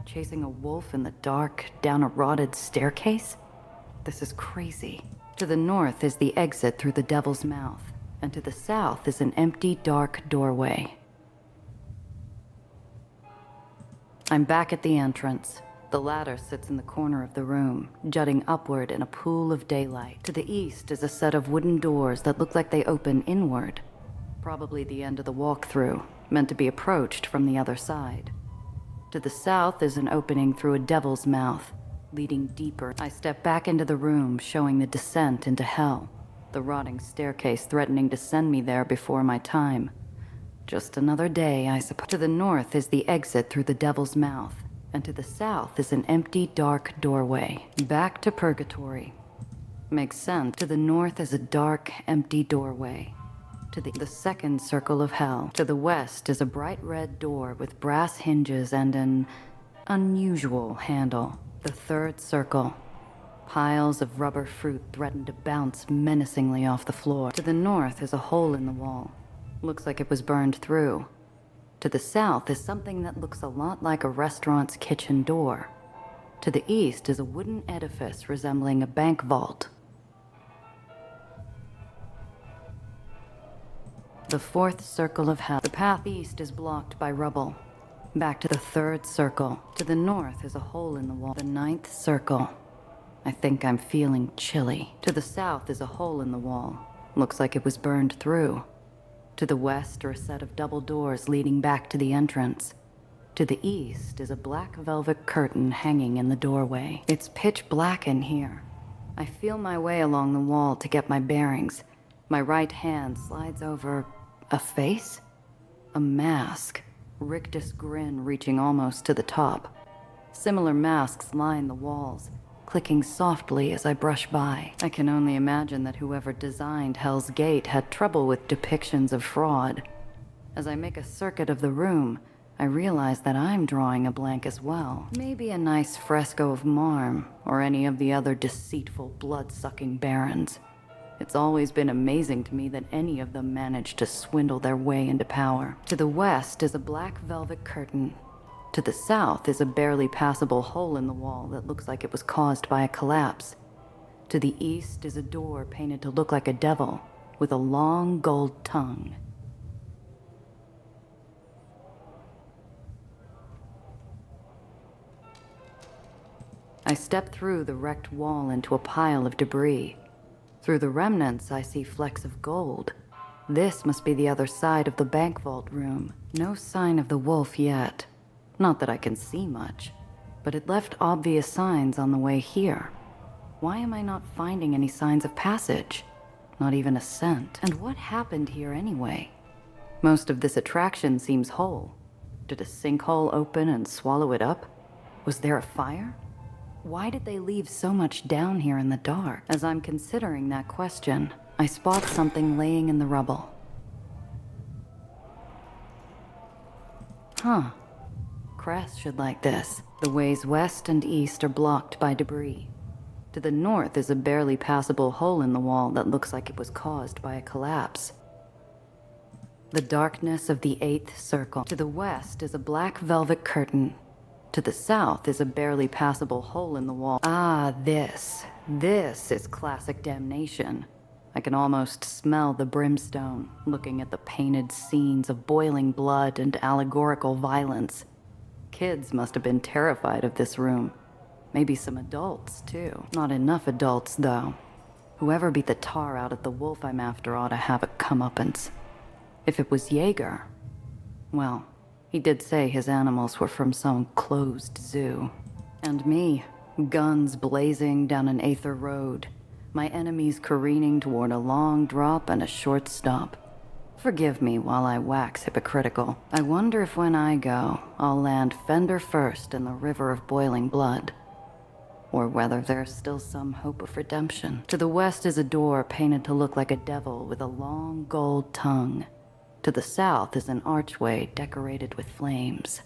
Chasing a wolf in the dark down a rotted staircase? This is crazy. To the north is the exit through the Devil's Mouth, and to the south is an empty, dark doorway. I'm back at the entrance. The ladder sits in the corner of the room, jutting upward in a pool of daylight. To the east is a set of wooden doors that look like they open inward. Probably the end of the walkthrough, meant to be approached from the other side. To the south is an opening through a devil's mouth, leading deeper. I step back into the room, showing the descent into hell, the rotting staircase threatening to send me there before my time. Just another day, I suppose. To the north is the exit through the devil's mouth, and to the south is an empty, dark doorway. Back to purgatory. Makes sense. To the north is a dark, empty doorway. To the second circle of hell. To the west is a bright red door with brass hinges and an unusual handle. The third circle. Piles of rubber fruit threaten to bounce menacingly off the floor. To the north is a hole in the wall. Looks like it was burned through. To the south is something that looks a lot like a restaurant's kitchen door. To the east is a wooden edifice resembling a bank vault. The fourth circle of hell. The path east is blocked by rubble. Back to the third circle. To the north is a hole in the wall. The ninth circle. I think I'm feeling chilly. To the south is a hole in the wall. Looks like it was burned through. To the west are a set of double doors leading back to the entrance. To the east is a black velvet curtain hanging in the doorway. It's pitch black in here. I feel my way along the wall to get my bearings. My right hand slides over a face? A mask. Rictus grin reaching almost to the top. Similar masks line the walls, clicking softly as I brush by. I can only imagine that whoever designed Hell's Gate had trouble with depictions of fraud. As I make a circuit of the room, I realize that I'm drawing a blank as well. Maybe a nice fresco of Marm, or any of the other deceitful, blood-sucking barons. It's always been amazing to me that any of them managed to swindle their way into power. To the west is a black velvet curtain. To the south is a barely passable hole in the wall that looks like it was caused by a collapse. To the east is a door painted to look like a devil, with a long gold tongue. I step through the wrecked wall into a pile of debris. Through the remnants, I see flecks of gold. This must be the other side of the bank vault room. No sign of the wolf yet. Not that I can see much, but it left obvious signs on the way here. Why am I not finding any signs of passage? Not even a scent. And what happened here anyway? Most of this attraction seems whole. Did a sinkhole open and swallow it up? Was there a fire? Why did they leave so much down here in the dark? As I'm considering that question, I spot something laying in the rubble. Huh. Crest should like this. The ways west and east are blocked by debris. To the north is a barely passable hole in the wall that looks like it was caused by a collapse. The darkness of the 8th circle. To the west is a black velvet curtain. To the south is a barely passable hole in the wall. Ah, this. This is classic damnation. I can almost smell the brimstone, looking at the painted scenes of boiling blood and allegorical violence. Kids must have been terrified of this room. Maybe some adults, too. Not enough adults, though. Whoever beat the tar out of the wolf I'm after ought to have a comeuppance. If it was Jaeger, well, he did say his animals were from some closed zoo. And me, guns blazing down an Aether road, my enemies careening toward a long drop and a short stop. Forgive me while I wax hypocritical. I wonder if when I go, I'll land fender first in the river of boiling blood. Or whether there's still some hope of redemption. To the west is a door painted to look like a devil with a long gold tongue. To the south is an archway decorated with flames.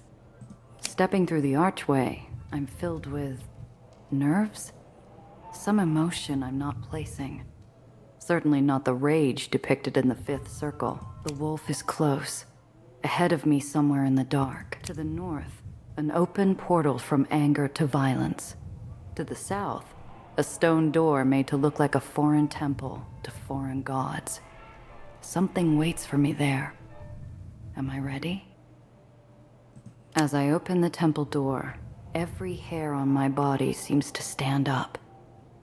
Stepping through the archway, I'm filled with nerves? Some emotion I'm not placing. Certainly not the rage depicted in the 5th circle. The wolf is close. Ahead of me, somewhere in the dark. To the north, an open portal from anger to violence. To the south, a stone door made to look like a foreign temple to foreign gods. Something waits for me there. Am I ready? As I open the temple door, every hair on my body seems to stand up.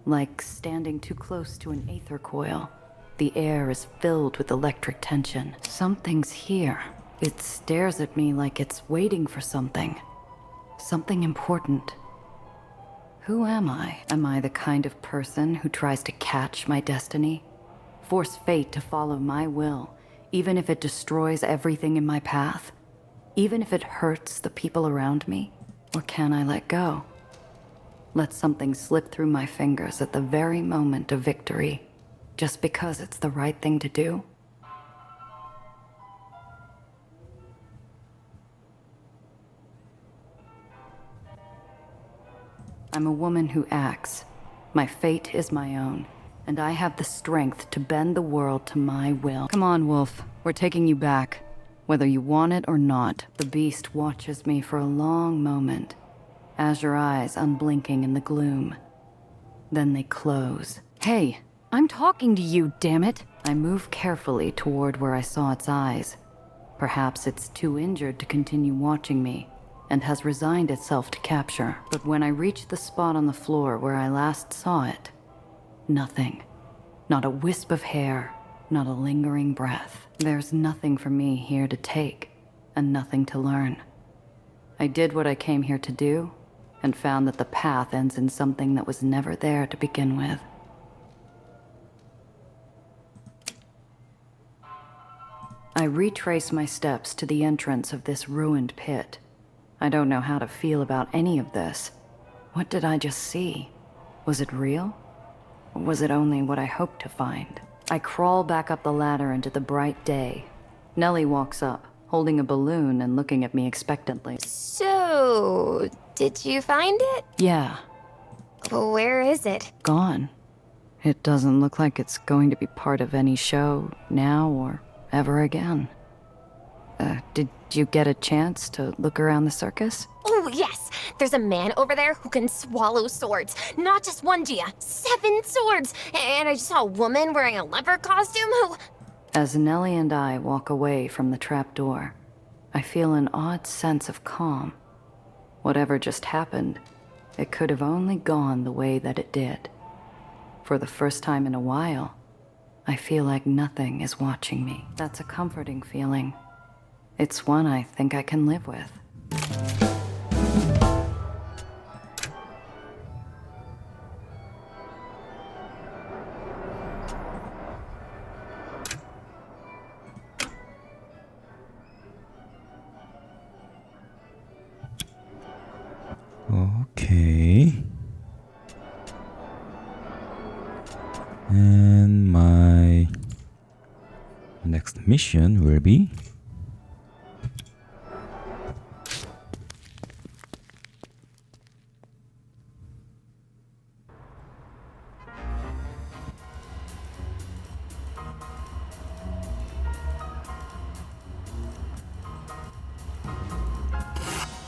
Like standing too close to an aether coil. The air is filled with electric tension. Something's here. It stares at me like it's waiting for something. Something important. Who am I? Am I the kind of person who tries to catch my destiny? Force fate to follow my will, even if it destroys everything in my path? Even if it hurts the people around me? Or can I let go? Let something slip through my fingers at the very moment of victory, just because it's the right thing to do? I'm a woman who acts. My fate is my own, and I have the strength to bend the world to my will. Come on, Wolf. We're taking you back. Whether you want it or not, the beast watches me for a long moment. Azure eyes unblinking in the gloom. Then they close. Hey, I'm talking to you, damn it! I move carefully toward where I saw its eyes. Perhaps it's too injured to continue watching me, and has resigned itself to capture. But when I reach the spot on the floor where I last saw it, nothing. Not a wisp of hair, not a lingering breath. There's nothing for me here to take, and nothing to learn. I did what I came here to do, and found that the path ends in something that was never there to begin with. I retrace my steps to the entrance of this ruined pit. I don't know how to feel about any of this. What did I just see? Was it real? Or was it only what I hoped to find? I crawl back up the ladder into the bright day. Nellie walks up, holding a balloon and looking at me expectantly. So, did you find it? Yeah. Where is it? Gone. It doesn't look like it's going to be part of any show now or ever again. Did you get a chance to look around the circus? Oh, yes! There's a man over there who can swallow swords. Not just one, Gia. 7 swords! And I just saw a woman wearing a leopard costume who... As Nellie and I walk away from the trapdoor, I feel an odd sense of calm. Whatever just happened, it could have only gone the way that it did. For the first time in a while, I feel like nothing is watching me. That's a comforting feeling. It's one I think I can live with. Okay. And my next mission will be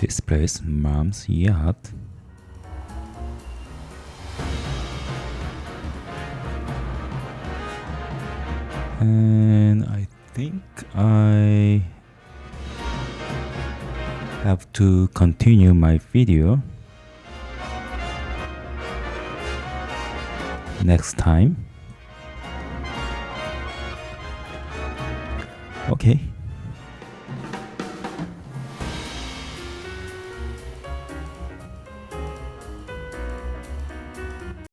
this place, Mom's yacht. And I think I have to continue my video next time. Okay.